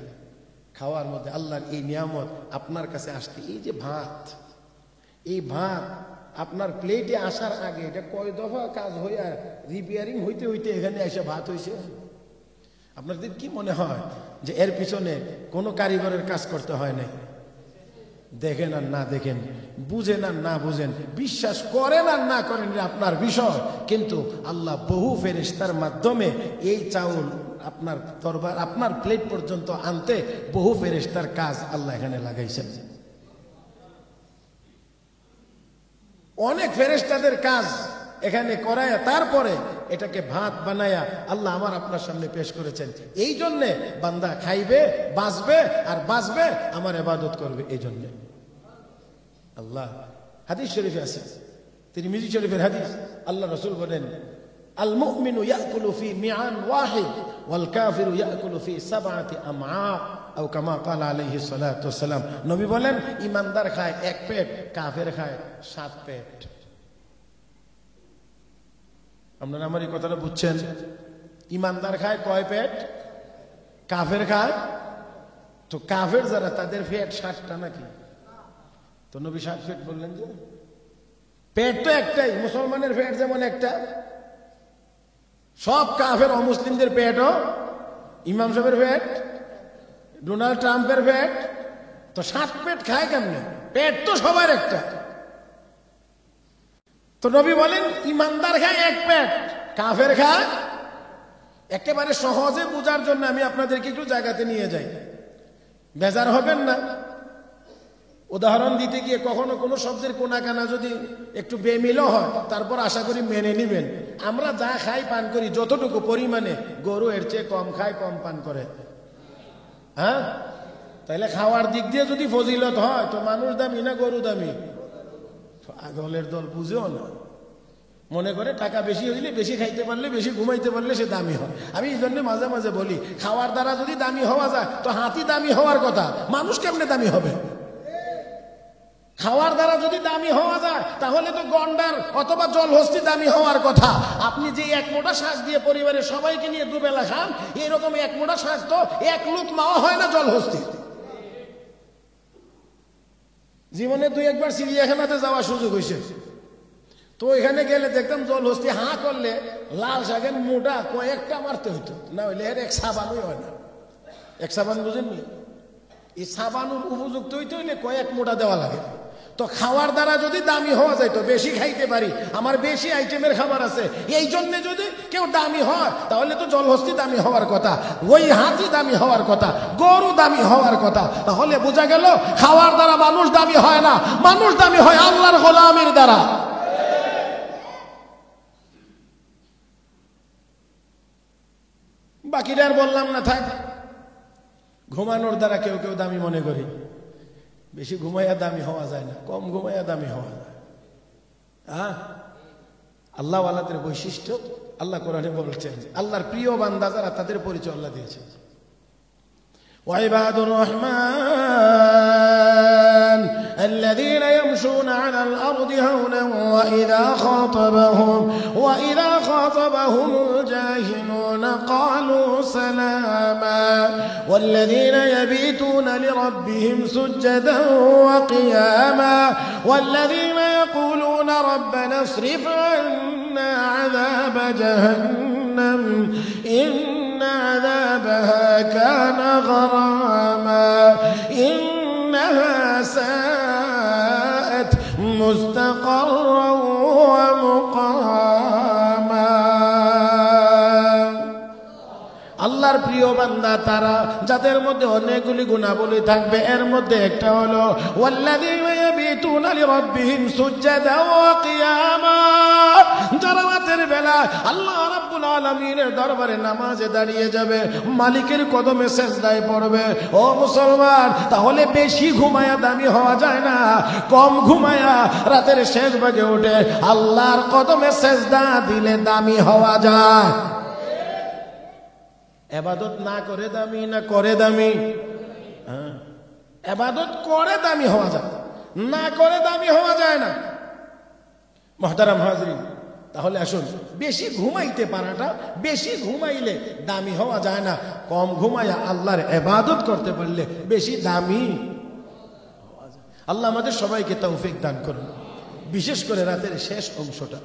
খাওয়ার মধ্যে আল্লাহর এই নিয়ামত আপনার কাছে আসতে, এই যে ভাত, এই ভাত আপনার প্লেটে আসার আগে এটা কয় দফা কাজ হইয়া রিপেয়ারিং হইতে হইতে এখানে এসে ভাত হয়েছে। আপনাদের কি মনে হয় যে এর পিছনে কোনো কারিগরের কাজ করতে হয় নাই? দেখেন আর না দেখেন, বুঝেন আর না বুঝেন, বিশ্বাস করেন আর না করেন আপনার বিষয়, কিন্তু আল্লাহ বহু ফেরেশতার মাধ্যমে এই চাউল আপনার দরবার, আপনার প্লেট পর্যন্ত আনতে বহু ফেরেশতার কাজ আল্লাহ এখানে লাগাইছেন। অনেক ফেরেশতাদের কাজ এখানে করায় তারপরে এটাকে ভাত বানায়া আল্লাহ আমার আপনার সামনে পেশ করেছেন। এই জন্যে বান্দা খাইবে, বাঁচবে, আর বাঁচবে আমার ইবাদত করবে। এই জন্য আল্লাহ হাদিস শরীফে আছে, তিরমিজি শরীফের হাদিস, আল্লাহ রাসূল বলেন আল মুমিনু ইয়াকুলু ফি মিআন ওয়াহিদ ওয়াল কাফিরু ইয়াকুলু ফি সাবআতি আমআ আও কামা ক্বালা আলাইহিস সালাতু ওয়াস সালাম। নবী বলেন ইমানদার খায় 1 পেট, কাফের খায় 7 পেট। আপনারা আমার এই কথাটা বুঝছেন? ইমানদার খায় কয় পেট, কাফের খায়, তো কাফের যারা তাদের পেট 7টা নাকি? তো নবী 7 পেট বললেন যে পেট তো একটাই, মুসলমানের পেট যেমন একটা, সব কাফের অমুসলিমদের পেটও ইমাম সাহেবের পেট, ডোনাল্ড ট্রাম্পের পেট, তো 7 পেট খায় কেমনে? পেট তো সবার একটা। তো নবী বলেন ইমানদার খায় 1 পেট, কাফের খায়। একেবারে সহজে বোঝার জন্য আমি আপনাদেরকে একটু জায়গাতে নিয়ে যাই, বেজার হবেন না। উদাহরণ দিতে গিয়ে কখনো কোনো শব্দের কোনাকানা যদি একটু বেমিলও হয়, তারপর আশা করি মেনে নিবেন। আমরা যা খাই পান করি যতটুকু পরিমাণে, গরু এর চেয়ে কম খায়, কম পান করে। হ্যাঁ, তাইলে খাওয়ার দিক দিয়ে যদি ফজিলত হয় তো মানুষ দামি না গরু দামি? দলের দল বুঝেও না, মনে করে টাকা বেশি হইলে, বেশি খাইতে পারলে, বেশি ঘুমাইতে পারলে সে দামি হয়। আমি এই জন্য মাঝে মাঝে বলি, খাওয়ার দ্বারা যদি দামি হওয়া যায় তো হাতি দামি হওয়ার কথা, মানুষ কেমনে দামি হবে? খাওয়ার দ্বারা যদি দামি হওয়া যায় তাহলে তো গন্ডার অথবা জলহস্তি দামি হওয়ার কথা। আপনি যে এক মোটা শাক দিয়ে পরিবারের সবাইকে নিয়ে দুবেলা খান, এরকম এক মোটা শাক তো এক লুক মাওয়া হয় না জলহস্তি। জীবনে দুই একবার চিড়িয়াখানাতে যাওয়ার সুযোগ হয়েছে, তো এখানে গেলে দেখতাম জলহস্তি হাঁ করলে লাল শাকের মোটা কয়েকটা মারতে হইতো, না হইলে এর এক সাবানই হয় না। এক সাবান বুঝেননি? এই সাবানুর উপযুক্ত হইতে হইলে কয়েক মোটা দেওয়া লাগে। তো খাওয়ার দ্বারা যদি দামি হওয়া যায় তো বেশি খাইতে পারি, আমার বেশি আইটেমের খাবার আছে, এই জন্য যদি কেউ দামি হয় তাহলে তো জলহস্তি দামি হওয়ার কথা, ওই হাতি দামি হওয়ার কথা, গরু দামি হওয়ার কথা। তাহলে বোঝা গেল খাওয়ার দ্বারা মানুষ দামি হয় না, মানুষ দামি হয় আল্লাহর গোলামের দ্বারা। বাকিটা আর বললাম না, থাক। ঘুমানোর দ্বারা কেউ কেউ দামি মনে করি, বেশি ঘুমাইয়া দামি হওয়া যায় না, কম ঘুমাইয়া দামি হওয়া যায়। আল্লাহ ওয়ালাদের বৈশিষ্ট্য আল্লাহ কোরআনে বলছেন, আল্লাহর প্রিয় বান্দা যারা তাদের পরিচয় আল্লাহ দিয়েছেন। ওয়াইবাদুর রহমান الذين يمشون على الأرض هونا وإذا خاطبهم الجاهلون قالوا سلاما والذين يبيتون لربهم سجدا وقياما والذين يقولون ربنا اصرف عنا عذاب جهنم إن عذابها كان غراما إنها ساءت مستقرا ومقاما। আল্লাহর প্রিয় বান্দা তারা যাদের মধ্যে অনেকগুলি গুণাবলী থাকবে, এর মধ্যে একটা হলো ওয়াল্লাযীনা ইয়াবিতুনা লিরাব্বিহিম সুজদান ওয়া কিয়ামা, যারা রাতের বেলা আল্লাহ রাব্বুল আলামিনের দরবারে নামাজে দাঁড়িয়ে যাবে, মালিকের কদমে সিজদায় পড়বে। ও মুসলমান, তাহলে বেশি ঘুমায়া দামি হওয়া যায় না, কম ঘুমায়া রাতের শেষ ভাগে উঠে আল্লাহর কদমে সিজদা দিলে দামি হওয়া যায়। এবাদত না করে দামি না করে দামি? এবাদত করে দামি হওয়া যায়, না করে দামি হওয়া যায় না। মুহতারাম হাজরিন, তাহলে আসুন, বেশি ঘুমাইতে পারাটা, বেশি ঘুমাইলে দামি হওয়া যায় না, কম ঘুমাইয়া আল্লাহর ইবাদত করতে পারলে বেশি দামি হওয়া যায়। আল্লাহ আমাদের সবাইকে তৌফিক দান করুন। বিশেষ করে রাতের শেষ অংশটা,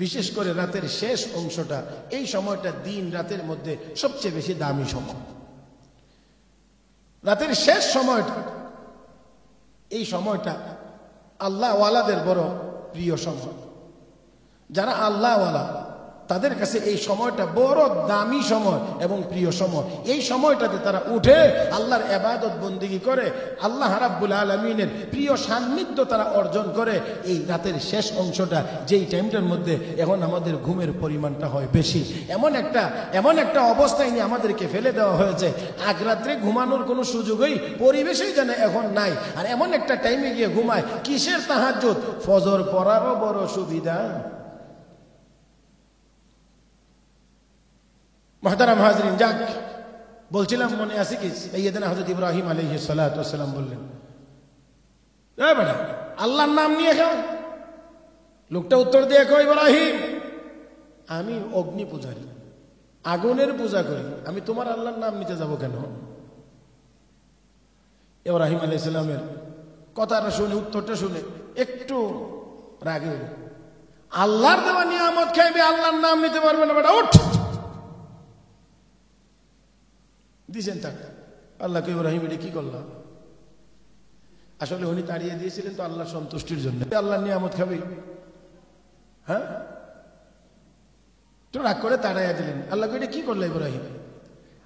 বিশেষ করে রাতের শেষ অংশটা, এই সময়টা দিন রাতের মধ্যে সবচেয়ে বেশি দামি সময়। রাতের শেষ সময়টা, এই সময়টা আল্লাহ ওয়ালাদের বড় প্রিয় সময়। যারা আল্লাহ ওয়ালা তাদের কাছে এই সময়টা বড় দামি সময় এবং প্রিয় সময়। এই সময়টাতে তারা উঠে আল্লাহর ইবাদত বন্দেগী করে, আল্লাহ রাব্বুল আলামিনের প্রিয় সান্নিধ্য তারা অর্জন করে। এই রাতের শেষ অংশটা, যেই টাইমটার মধ্যে এখন আমাদের ঘুমের পরিমাণটা হয় বেশি, এমন একটা অবস্থায় নিয়ে আমাদেরকে ফেলে দেওয়া হয়েছে, আগ রাত্রে ঘুমানোর কোনো সুযোগই পরিবেশই যেন এখন নাই। আর এমন একটা টাইমে গিয়ে ঘুমায়, কিসের তাহাজ্জুদ? ফজর পড়ারও বড় সুবিধা। মুহতারাম হাজরিন, যাক, বলছিলাম মনে আছে কি সাইয়েদনা হযরত ইব্রাহিম আলাইহিস সালাতু ওয়াস সালাম বললেন, এ বেটা, আল্লাহর নাম নিয়ে খাও। লোকটা উত্তর দিয়ে কয়, ইব্রাহিম, আমি অগ্নি পূজারী, আগুনের পূজা করি, আমি তোমার আল্লাহর নাম নিতে যাব কেন? ইব্রাহিম আলাইহিস সালামের কথাটা শুনে, উত্তরটা শুনে একটু রাগে, আল্লাহর দেওয়া নিয়ামত খাইবে, আল্লাহর নাম নিতে পারবে না বেটা, উঠ। দিয়েছেন তাকে। আল্লাহ কে, ইব্রাহিম এটা কি করলাম? আসলে উনি তাড়িয়ে দিয়েছিলেন তো আল্লাহর সন্তুষ্টির জন্য। আল্লাহর নিয়ামত খাবে, হ্যাঁ, তো রাগ করে তাড়াইয়া দিলেন। আল্লাহ কে, এটা কি করলো ইব্রাহিম?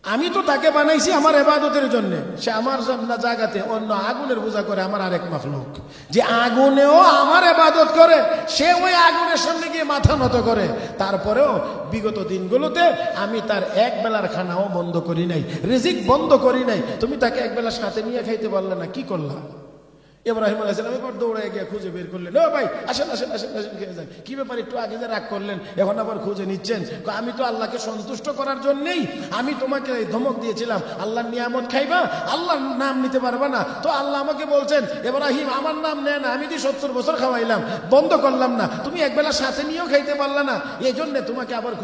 আমি তো তাকে বানাইছি আমার ইবাদতের জন্য, সে আমার জায়গাতে অন্য আগুনের পূজা করে, আমার আরেক মাখলুক, যে আগুনেও আমার ইবাদত করে, সে ওই আগুনের সামনে গিয়ে মাথা নত করে। তারপরেও বিগত দিনগুলোতে আমি তার এক বেলার খানাও বন্ধ করি নাই, রিজিক বন্ধ করি নাই। তুমি তাকে এক বেলা সাথে নিয়ে খাইতে পারলে না, কি করলা? ইব্রাহিম আলাইহিস সালাম এবার দৌড়ে গিয়ে খুঁজে বের করলেন, ও ভাই আসেন আসেন আসেন আসেন খেয়ে যান। কি ব্যাপার, একটু আগে যে রাগ করলেন এখন আবার খুঁজে নিচ্ছেন? আমি তো আল্লাহকে সন্তুষ্ট করার জন্যই আমি তোমাকে ধমক দিয়েছিলাম, আল্লাহর নিয়ামত খাইবা, আল্লাহর নাম নিতে পারবা না। তো আল্লাহ আমাকে বলছেন, ইব্রাহিম আমার নাম নেয় না, আমি তো 70 বছর খাওয়াইলাম, বন্ধ করলাম না, তুমি একবেলা সাথে নিয়েও খাইতে পারলা না, এই জন্য তোমাকে আবার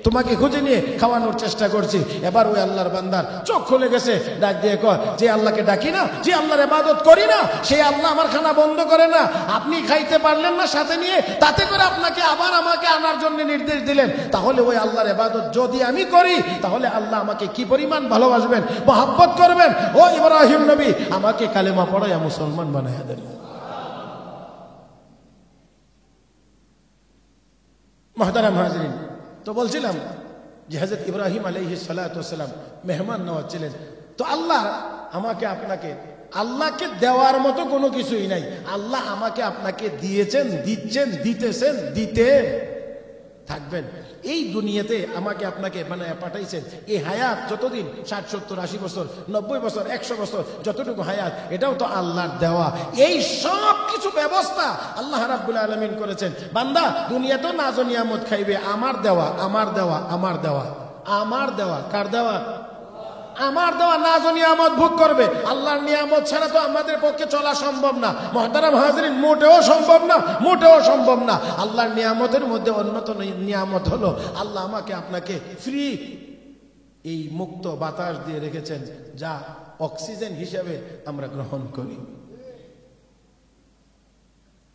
তোমাকে খুঁজে নিয়ে খাওয়ানোর চেষ্টা করছি। এবার ওই আল্লাহর বান্দার চোখ খুলে গেছে, ডাক দিয়ে কয়, যে আল্লাহকে ডাকি না, যে আল্লাহর ইবাদত করি না, সেই আল্লাহ আমার খানা বন্ধ করে না। আপনি খাইতে পারলেন না সাথে নিয়ে, তাতে করে আপনাকে আবার আমাকে আনার জন্য নির্দেশ দিলেন। তাহলে ওই আল্লাহর ইবাদত যদি আমি করি, তাহলে আল্লাহ আমাকে কি পরিমাণ ভালোবাসবেন, মহব্বত করবেন। ও ইব্রাহিম নবী, আমাকে কালেমা পড়াইয়া মুসলমান বানাইয়া দেন। মুহতারাম হাজরিন, তো বলছিলাম যে হযরত ইব্রাহিম আলাইহিস সালাতু ওয়াস সালাম মেহমান নওয়াজ ছিলেন। তো আল্লাহ আমাকে আপনাকে, আল্লাহকে দেওয়ার মতো কোনো কিছুই নাই, আল্লাহ আমাকে আপনাকে দিয়েছেন, দিচ্ছেন, দিতেছেন, দিতে থাকবেন। এই দুনিয়াতে আমাকে আপনাকে বানায় পাঠাইছেন। এই হায়াত যতদিন 60, 70, 80 বছর, 90 বছর, 100 বছর, যতটুকু হায়াত, এটাও তো আল্লাহর দেওয়া। এই সব কিছু ব্যবস্থা আল্লাহ রাব্বুল আলামিন করেছেন। বান্দা দুনিয়াতেও নাজ ও নিয়ামত খাইবে, আমার দেওয়া, আমার দেওয়া, আমার দেওয়া, আমার দেওয়া। কার দেওয়া? আমার দেওয়া নাজ ও নিয়ামত ভোগ করবে। আল্লাহর নিয়ামত ছাড়া তো আমাদের পক্ষে চলা সম্ভব না। মুহতারাম হাজরিন, মোটেও সম্ভব না, মোটেও সম্ভব না। আল্লাহর নিয়ামতের মধ্যে অন্যতম নিয়ামত হলো আল্লাহ আমাকে আপনাকে ফ্রি এই মুক্ত বাতাস দিয়ে রেখেছেন, যা অক্সিজেন হিসেবে আমরা গ্রহণ করি।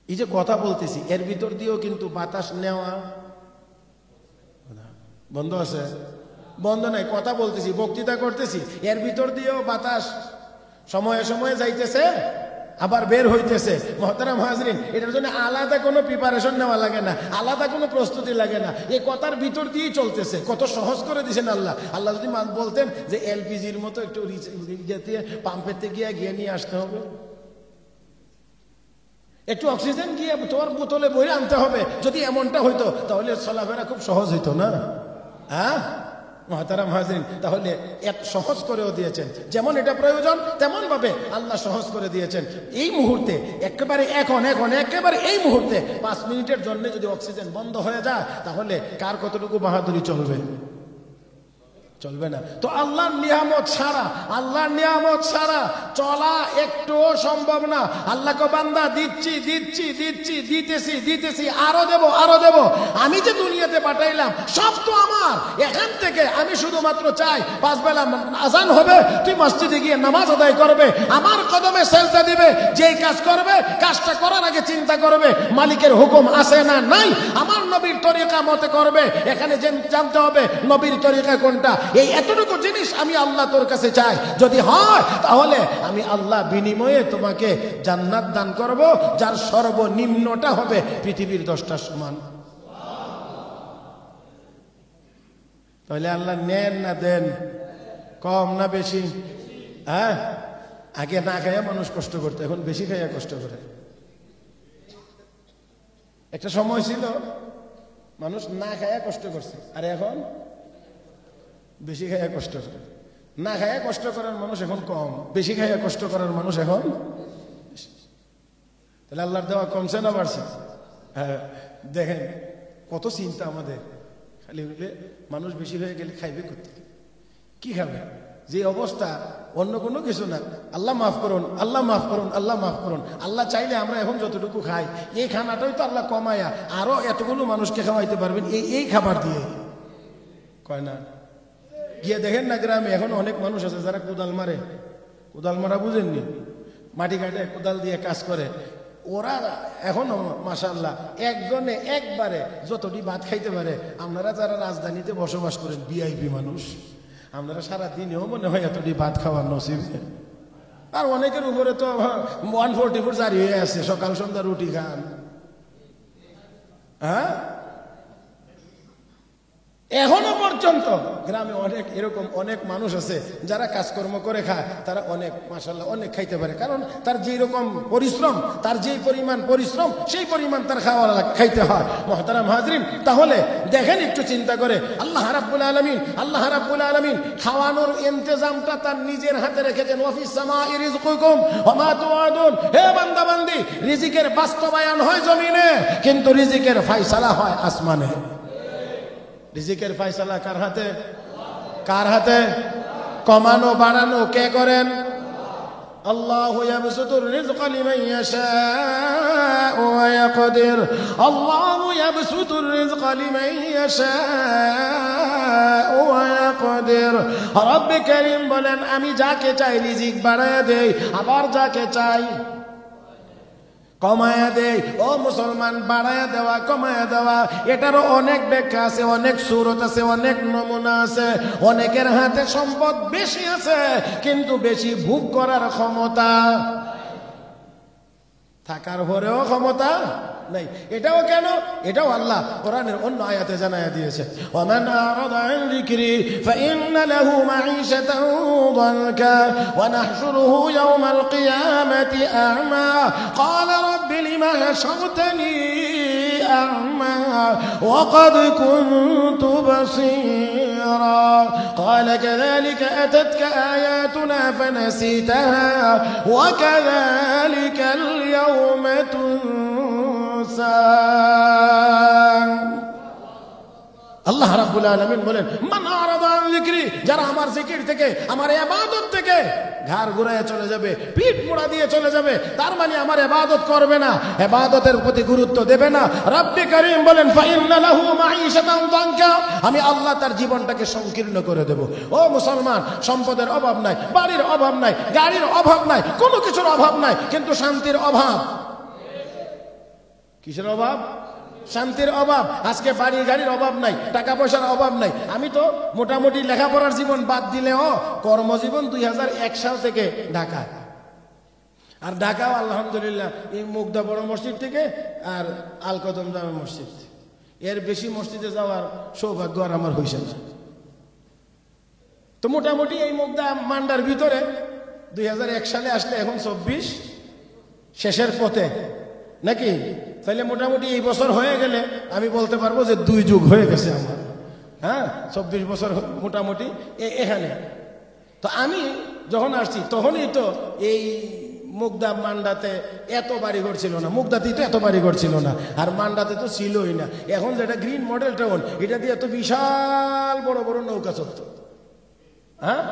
এই যে কথা বলতেছি, এর ভিতর দিয়েও কিন্তু বাতাস নেওয়া বন্ধ আছে, বন্ধ নাই। কথা বলতেছি, বক্তৃতা করতেছি, এর ভিতর দিয়েও বাতাস সময়ে সময়ে যাইতেছে, আবার বের হইতেছে। মুহতারাম হাজরিন, এটার জন্য আলাদা কোনো প্রিপারেশন নেওয়া লাগে না, আলাদা কোনো প্রস্তুতি লাগে না, এই কথার ভিতর দিয়েই চলতেছে। কত সহজ করে দিয়েছেন আল্লাহ। আল্লাহ যদি বলতেন যে এলপিজির মতো একটু পাম্পেতে গিয়ে নিয়ে আসতে হবে, একটু অক্সিজেন গিয়ে তোমার বোতলে বইয়ে আনতে হবে, যদি এমনটা হইতো তাহলে চলাফেরা খুব সহজ হইতো না? হ্যাঁ মুহতারাম হাজরিন, তাহলে এত সহজ করেও দিয়েছেন। যেমন এটা প্রয়োজন তেমন ভাবে আল্লাহ সহজ করে দিয়েছেন। এই মুহূর্তে একেবারে এখন একেবারে এই মুহূর্তে 5 মিনিটের জন্য যদি অক্সিজেন বন্ধ হয়ে যায়, তাহলে কার কতটুকু বাহাদুরি চলবে? চলবে না। তো আল্লাহর নিয়ামত ছাড়া চলা একটুও সম্ভব না। আল্লাহকে বান্দা দিচ্ছি, দিতেছি, আরো দেব। আমি যে দুনিয়াতে পাঠাইলাম সব তো আমার। এখান থেকে আমি শুধুমাত্র চাই 5 বেলা আজান হবে, তুই মসজিদে গিয়ে নামাজ আদায় করবে, আমার কদমে সেজদা দিবে। যেই কাজ করবে, কাজটা করার আগে চিন্তা করবে মালিকের হুকুম আছে না নাই, আমার নবীর তরিকা মতে করবে। এখানে জানতে হবে নবীর তরিকা কোনটা। এই এতটুকু জিনিস আমি আল্লাহ তোর কাছে চাই। যদি হয় তাহলে আমি আল্লাহ বিনিময়ে তোমাকে জান্নাত দান করব, যার সর্বনিম্নটা হবে পৃথিবীর 10টার সমান। তাহলে আল্লাহ নেন না দেন, কম না বেশি? হ্যাঁ, আগে না খাইয়া মানুষ কষ্ট করতো, এখন বেশি খাইয়া কষ্ট করে। একটা সময় ছিল মানুষ না খাইয়া কষ্ট করছে, আর এখন বেশি খাইয়া কষ্ট করে। না খাইয়া কষ্ট করার মানুষ এখন কম, বেশি খাইয়া কষ্ট করার মানুষ এখন। তাহলে আল্লাহর দেওয়া কমছে না বাড়ছে? হ্যাঁ, দেখেন কত চিন্তা আমাদের। খালি হইলে মানুষ বেশি হয়ে গেলে খাইবে করতে, কি খাবে? যে অবস্থা, অন্য কোনো কিছু না। আল্লাহ মাফ করুন, আল্লাহ মাফ করুন, আল্লাহ মাফ করুন। আল্লাহ চাইলে আমরা এখন যতটুকু খাই, এই খানাটাই তো আল্লাহ কমায়া আরো এতগুলো মানুষকে খাওয়াইতে পারবেন এই খাবার দিয়ে, কয় না? গিয়ে দেখেন না গ্রামে এখন অনেক মানুষ আছে যারা কোদাল মারা বুঝেননি, মাটি কাটে কোদাল দিয়ে কাজ করে। ওরা এখনো মাশাআল্লাহ একজনে একবারে যতটি ভাত খাইতে পারে। আপনারা যারা রাজধানীতে বসবাস করেন, ভিআইপি মানুষ, আপনারা সারাদিনেও মনে হয় এতটি ভাত খাওয়ার নসিব। আর অনেকের উপরে তো 144 জারি হয়ে আছে, সকাল সন্ধ্যা রুটি খান। হ্যাঁ, এখনো পর্যন্ত গ্রামে অনেক এরকম অনেক মানুষ আছে যারা কাজকর্ম করে খায়, তারা অনেক মাশাআল্লাহ অনেক খাইতে পারে, কারণ তার যেই রকম পরিশ্রম, তার যেই পরিমাণ পরিশ্রম সেই পরিমাণ তার খাইতে হয়। মুহতারাম হাজরিন, তাহলে দেখেন একটু চিন্তা করে আল্লাহ রাব্বুল আলামিন খাওয়ানোর ইন্তজামটা তার নিজের হাতে রেখেছেন। ওয়াফিস সামাই রিজকুকুম ওয়া মা তুআদুন, হে বান্দা বান্দি, রিজিকের বাস্তবায়ন হয় জমিনে, কিন্তু রিজিকের ফয়সালা হয় আসমানে। রিজিকের ফয়সালা কার হাতে? কার হাতে? কমানো বাড়ানো কে করেন? আল্লাহু ইয়াবসুতুর রিজকা লিমান ইয়াশাউ ওয়া ইয়াকদির, আল্লাহু ইয়াবসুতুর রিজকা লিমান ইয়াশাউ ওয়া ইয়াকদির। রব্বে কারীম বলেন, আমি যাকে চাই রিজিক বাড়ায়া দেই, আবার যাকে চাই কমায়া দেয়। ও মুসলমান, বাড়ায়া দেওয়া কমায়া দেওয়া এটারও অনেক ব্যাখ্যা আছে, অনেক সুরত আছে, অনেক নমুনা আছে। অনেকের হাতে সম্পদ বেশি আছে কিন্তু বেশি ভোগ করার ক্ষমতা থাকার পরেও ক্ষমতা নাই। এটাও কেন? এটাও আল্লাহ কোরআনের অন্য আয়াতে জানায়া দিয়েছে, ওয়ামান আরাদা আন যিকরি ফাইন্না লাহু মাঈশাতান দানকা ওয়া নাহশুরুহু ইয়াওমাল কিয়ামাতি আ'মা ক্বালা রাব্বি লিমা হাশারতানি আ'মা ওয়া ক্বাদ কুনতু বাসীরা ক্বালা কাযালিকা আতাতকা আয়াতুনা ফানাসিতাহা ওয়া কাযালিকাল ইয়াওমা আল্লাহ রাব্বুল আলামিন বলেন, মান আরাদা আন যিকরি, যারা আমার জিকির থেকে, আমার ইবাদত থেকে ঘাড় ঘুরায় চলে যাবে, পিঠ মোড়া দিয়ে চলে যাবে, তার মানে আমার ইবাদত করবে না, ইবাদতের প্রতি গুরুত্ব দেবে না। রব্বে কারীম বলেন, ফাইন্না লাহু মাঈশাতান দানকা, আমি আল্লাহ তার জীবনটাকে সংকীর্ণ করে দেব। ও মুসলমান, সম্পদের অভাব নাই, বাড়ির অভাব নাই, গাড়ির অভাব নাই, কোনো কিছুর অভাব নাই, কিন্তু শান্তির অভাব। কিসের অভাব? শান্তির অভাব। আজকে বাড়ি গাড়ির অভাব নাই, টাকা পয়সার অভাব নাই। আমি তো মোটামুটি লেখাপড়ার জীবন বাদ দিলেও কর্মজীবন 2001 সাল থেকে ঢাকায়, আর ঢাকাও আলহামদুলিল্লাহ এই মুগদা বড় মসজিদ থেকে আর আল কদম জামে মসজিদ, এর বেশি মসজিদে যাওয়ার সৌভাগ্য আর আমার হয়েছে না। তো মোটামুটি এই মুগদা মান্ডার ভিতরে 2001 সালে আসলে এখন 24 শেষের পথে নাকি, তাহলে মোটামুটি এই বছর হয়ে গেলে আমি বলতে পারবো যে 2 যুগ হয়ে গেছে আমার। হ্যাঁ, 24 বছর মোটামুটি এখানে। তো আমি যখন আসছি তখনই তো এই মুগদা মান্ডাতে এত বাড়িঘর ছিল না, মুগদাতেই তো এত বাড়িঘর ছিল না, আর মান্ডাতে তো ছিলই না। এখন যেটা গ্রিন মডেল টাউন, এটা দিয়ে এত বিশাল বড় বড় নৌকা চলত। হ্যাঁ,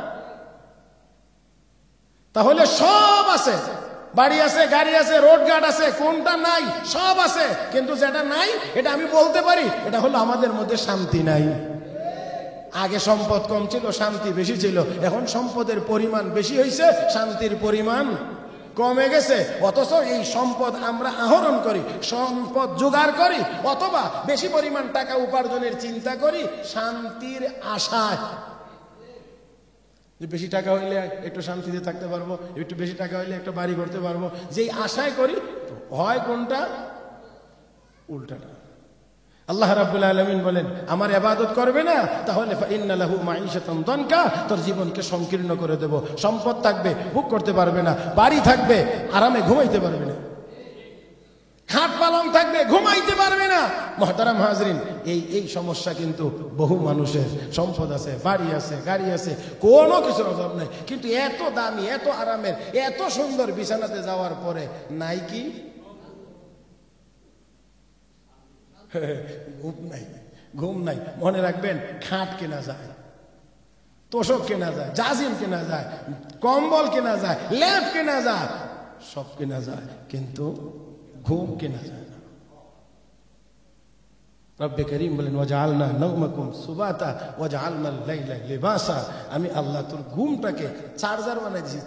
তাহলে সব আছে, বাড়ি আছে, গাড়ি আছে, রোড ঘাট আছে, কোনটা নাই? সব আছে, কিন্তু যেটা নাই এটা আমি বলতে পারি, এটা হলো আমাদের মধ্যে শান্তি নাই। আগে সম্পদ কম ছিল, শান্তি বেশি ছিল, এখন সম্পদের পরিমাণ বেশি হয়েছে, শান্তির পরিমাণ কমে গেছে। অথচ এই সম্পদ আমরা আহরণ করি, সম্পদ জোগাড় করি, অথবা বেশি পরিমাণ টাকা উপার্জনের চিন্তা করি শান্তির আশায়। যে বেশি টাকা হইলে একটু শান্তিতে থাকতে পারবো, একটু বেশি টাকা হইলে একটা বাড়ি করতে পারবো, যেই আশায় করি হয় কোনটা? উল্টাটা। আল্লাহ রাব্বুল আলামিন বলেন, আমার ইবাদত করবে না, তাহলে ফাইন্না লাহু মাঈশাতান দানকা, তোর জীবনকে সংকীর্ণ করে দেব। সম্পদ থাকবে, ভোগ করতে পারবে না, বাড়ি থাকবে, আরামে ঘুমাইতে পারবে না, খাট পালং থাকবে, ঘুমাইতে পারবে না। মুহতারাম হাজরিন, এই সমস্যা কিন্তু বহু মানুষের। সম্পদ আছে, বাড়ি আছে, গাড়ি আছে, কোনো কিছুর অভাব নাই, কিন্তু এত দামি, এত আরামের, এত সুন্দর বিছানাতে যাওয়ার পরে নাই কি? ঘুম নাই, ঘুম নাই। মনে রাখবেন, খাট কেনা যায়, তোষক কেনা যায়, জাজিম কেনা যায়, কম্বল কেনা যায়, ল্যাপ কেনা যায়, সব কেনা যায়, কিন্তু ঘুম কেনা যায় না। রব্বে করিম বলেন, ওয়াজআলনা নাওমাকুম সুবাতা ওয়াজআলনাল লাইলা লিবাসা, আমি আল্লাহ তোর ঘুমটাকে চার্জার বানাই দিয়েছি।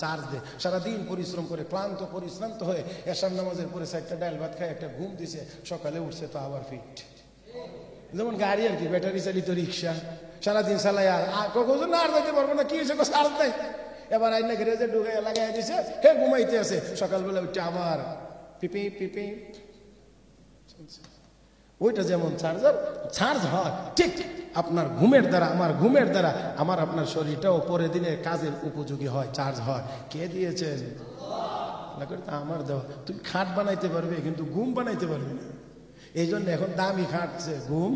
চার্জ দে, সারাদিন পরিশ্রম করে ক্লান্ত পরিশ্রান্ত হয়ে এশার নামাজের পরে 4টা ডাল ভাত খায়, একটা ঘুম দিছে, সকালে উঠছে তো আবার ফিট। যেমন গাড়ি আর কি, ব্যাটারি চালিত রিক্সা, সারাদিন চালাই আর কখন না আর যাইতে পারবো না, কি হয়েছে চার্জ নাই, এবার আইনা গ্যারেজে ঢুকে লাগাই দিছে, হে ঘুমাইতে আছে, সকালবেলা উঠে আবার পিপি পিপি। ওইটা যেমন চার্জার চার্জ হয়, ঠিক আপনার ঘুমের দ্বারা আমার ঘুমের দ্বারা আমার আপনার শরীরটাও পরের দিনের কাজের উপযোগী হয়, চার্জ হয়। কে দিয়েছেন? আমার দেওয়া। তুমি খাট বানাইতে পারবে কিন্তু ঘুম বানাইতে পারবে না। এই জন্য এখন দামি খাটছে ঘুম।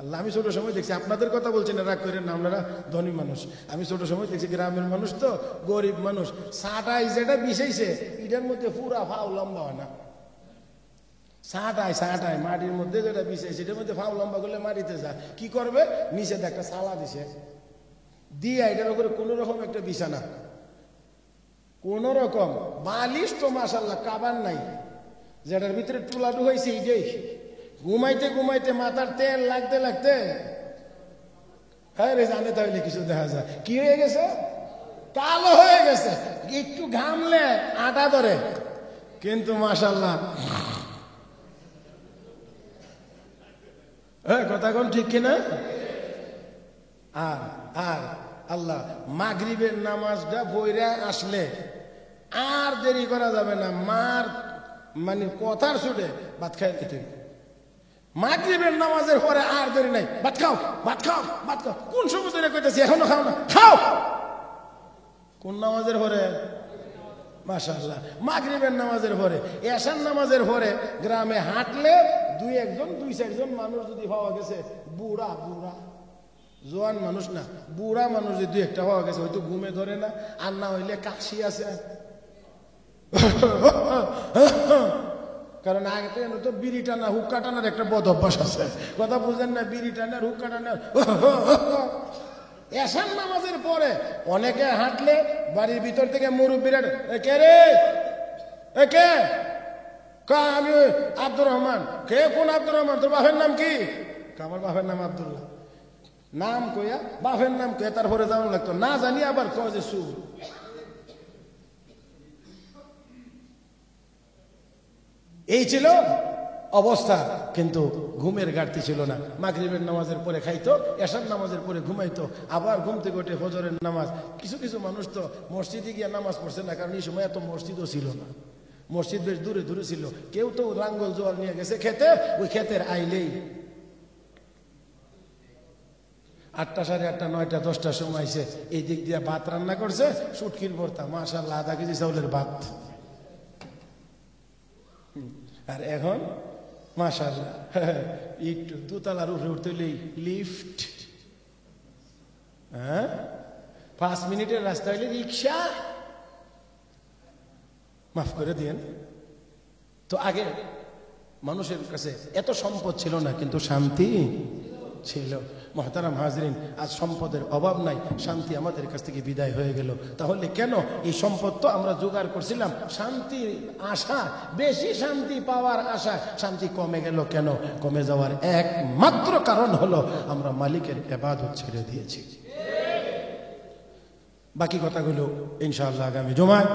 আল্লাহ, আমি ছোট সময় দেখছি, আপনাদের কথা বলছি না, রাগ করেন না, আপনারা ধনী মানুষ। আমি ছোট সময় দেখছি, গ্রামের মানুষ তো, গরিব মানুষ, সাটাই যেটা বিছাইছে এটার মধ্যে পুরা ফাও লম্বা হয় না। সাটায় মাটির মধ্যে যেটা বিছাইছে এটার মধ্যে ফাও লম্বা করলে মাটিতে যায়। কি করবে? নিচে একটা সালা দিছে দিয়ে এটার উপরে কোন রকম একটা বিছানা, কোন রকম বালিশ তো মাশাআল্লাহ কাবার নাই, যেটার ভিতরে টুলাটু হয়েছে এইটাই। ঘুমাইতে ঘুমাইতে মাথার তেল লাগতে লাগতে আরে জানে তাহলে কিছু দেখা যায় কি হয়ে গেছে, কালো হয়ে গেছে। একটু ঘামলে আটা ধরে, কিন্তু মাশাআল্লাহ কথা কোন ঠিক কিনা? আর আর আল্লাহ, মাগরিবের নামাজটা বইরা আসলে আর দেরি করা যাবে না, মার মানে কথার ছুটে ভাত খাই দিতে। মাগরিবের নামাজের পরে আর দেরি নাই, ভাত খাও ভাত খাও ভাত খাও। কোন সময় ধরে কইতেছি এখনো খাও না, খাও। কোন নামাজের পরে? মাশাআল্লাহ মাগরিবের নামাজের পরে। এশার নামাজের পরে গ্রামে হাঁটলে দুই চারজন মানুষ যদি পাওয়া গেছে, বুড়া জোয়ান মানুষ না, বুড়া মানুষ যদি দুই একটা পাওয়া গেছে, হয়তো ঘুমে ধরে না, আর না হইলে কাশি আছে। কারণ আগে তো বিড়ি টানা হুক্কা টানার একটা বদ অভ্যাস আছে, কথা বুঝেন না? বিড়ি টানার হুক্কা টানার। এশার নামাজের পরে অনেকে হাঁটলে বাড়ির ভিতর থেকে মুরব্বীরা, কে রে কে? আমি আব্দুর রহমান। কে? কোন আব্দুর রহমান? তোর বাপের নাম কি? আমার বাপের নাম আব্দুল্লাহ। নাম কইয়া বাপের নাম কইয়া তারপরে যাওয়া লাগতো, না জানি আবার কয় যে সুর। এই ছিল অবস্থা, কিন্তু ঘুমের ঘাটতি ছিল না। মাগরিবের নামাজের পরে খাইতো, এশার নামাজের পরে ঘুমাইতো, আবার ঘুম থেকে উঠে ফজরের নামাজ। কিছু কিছু মানুষ তো মসজিদে গিয়ে নামাজ পড়ছে না, কারণ এই সময় এত মসজিদও ছিল না, মসজিদ বেশ দূরে দূরে ছিল। কেউ তো লাঙ্গল জোয়াল নিয়ে গেছে খেতে, ওই ক্ষেতের আইলেই 8টা, 8:30, 9টা, 10টার সময় আইছে, এই দিক দিয়ে ভাত রান্না করছে, শুটকির ভর্তা, মাশাআল্লাহ 1/2 কেজি চাউলের ভাত। আর এখন মাশাআল্লাহ একটু দোতলার উপরে উঠতে লিফট, 5 মিনিটের রাস্তা হইলে রিক্সা। মাফ করে দিয়েন। তো আগে মানুষের কাছে এত সম্পদ ছিল না, কিন্তু শান্তি ছিল। মুহতারাম হাজরিন, আজ সম্পদের অভাব নাই, শান্তি আমাদের কাছ থেকে বিদায় হয়ে গেল। তাহলে কেন? এই সম্পদ তো আমরা জোগাড় করছিলাম শান্তির আশা, বেশি শান্তি পাওয়ার আশা, শান্তি কমে গেল কেন? কমে যাওয়ার একমাত্র কারণ হলো আমরা মালিকের ইবাদত ছেড়ে দিয়েছি। বাকি কথাগুলো ইনশাআল্লাহ আগামী জুমায়।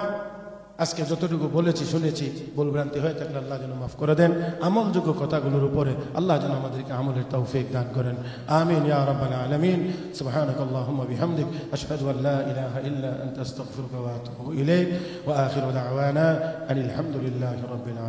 আজকে যতটুকু বলেছি শুনেছি, ভুলভ্রান্তি হয়ে থাকলে আল্লাহ যেন মাফ করে দেন। আমলযোগ্য কথাগুলোর উপরে আল্লাহ যেন আমাদেরকে আমলের তৌফিক দান করেন। আমিন ইয়া রাব্বাল আলামিন। সুবহানাকাল্লাহুম্মা বিহামদিক, আশহাদু আল লা ইলাহা ইল্লা আনতা, আস্তাগফিরুকা ওয়া আতুবু ইলাইক, ওয়া আখিরু দাওয়ানা আনিল হামদুলিল্লাহি রাব্বিল আলামিন।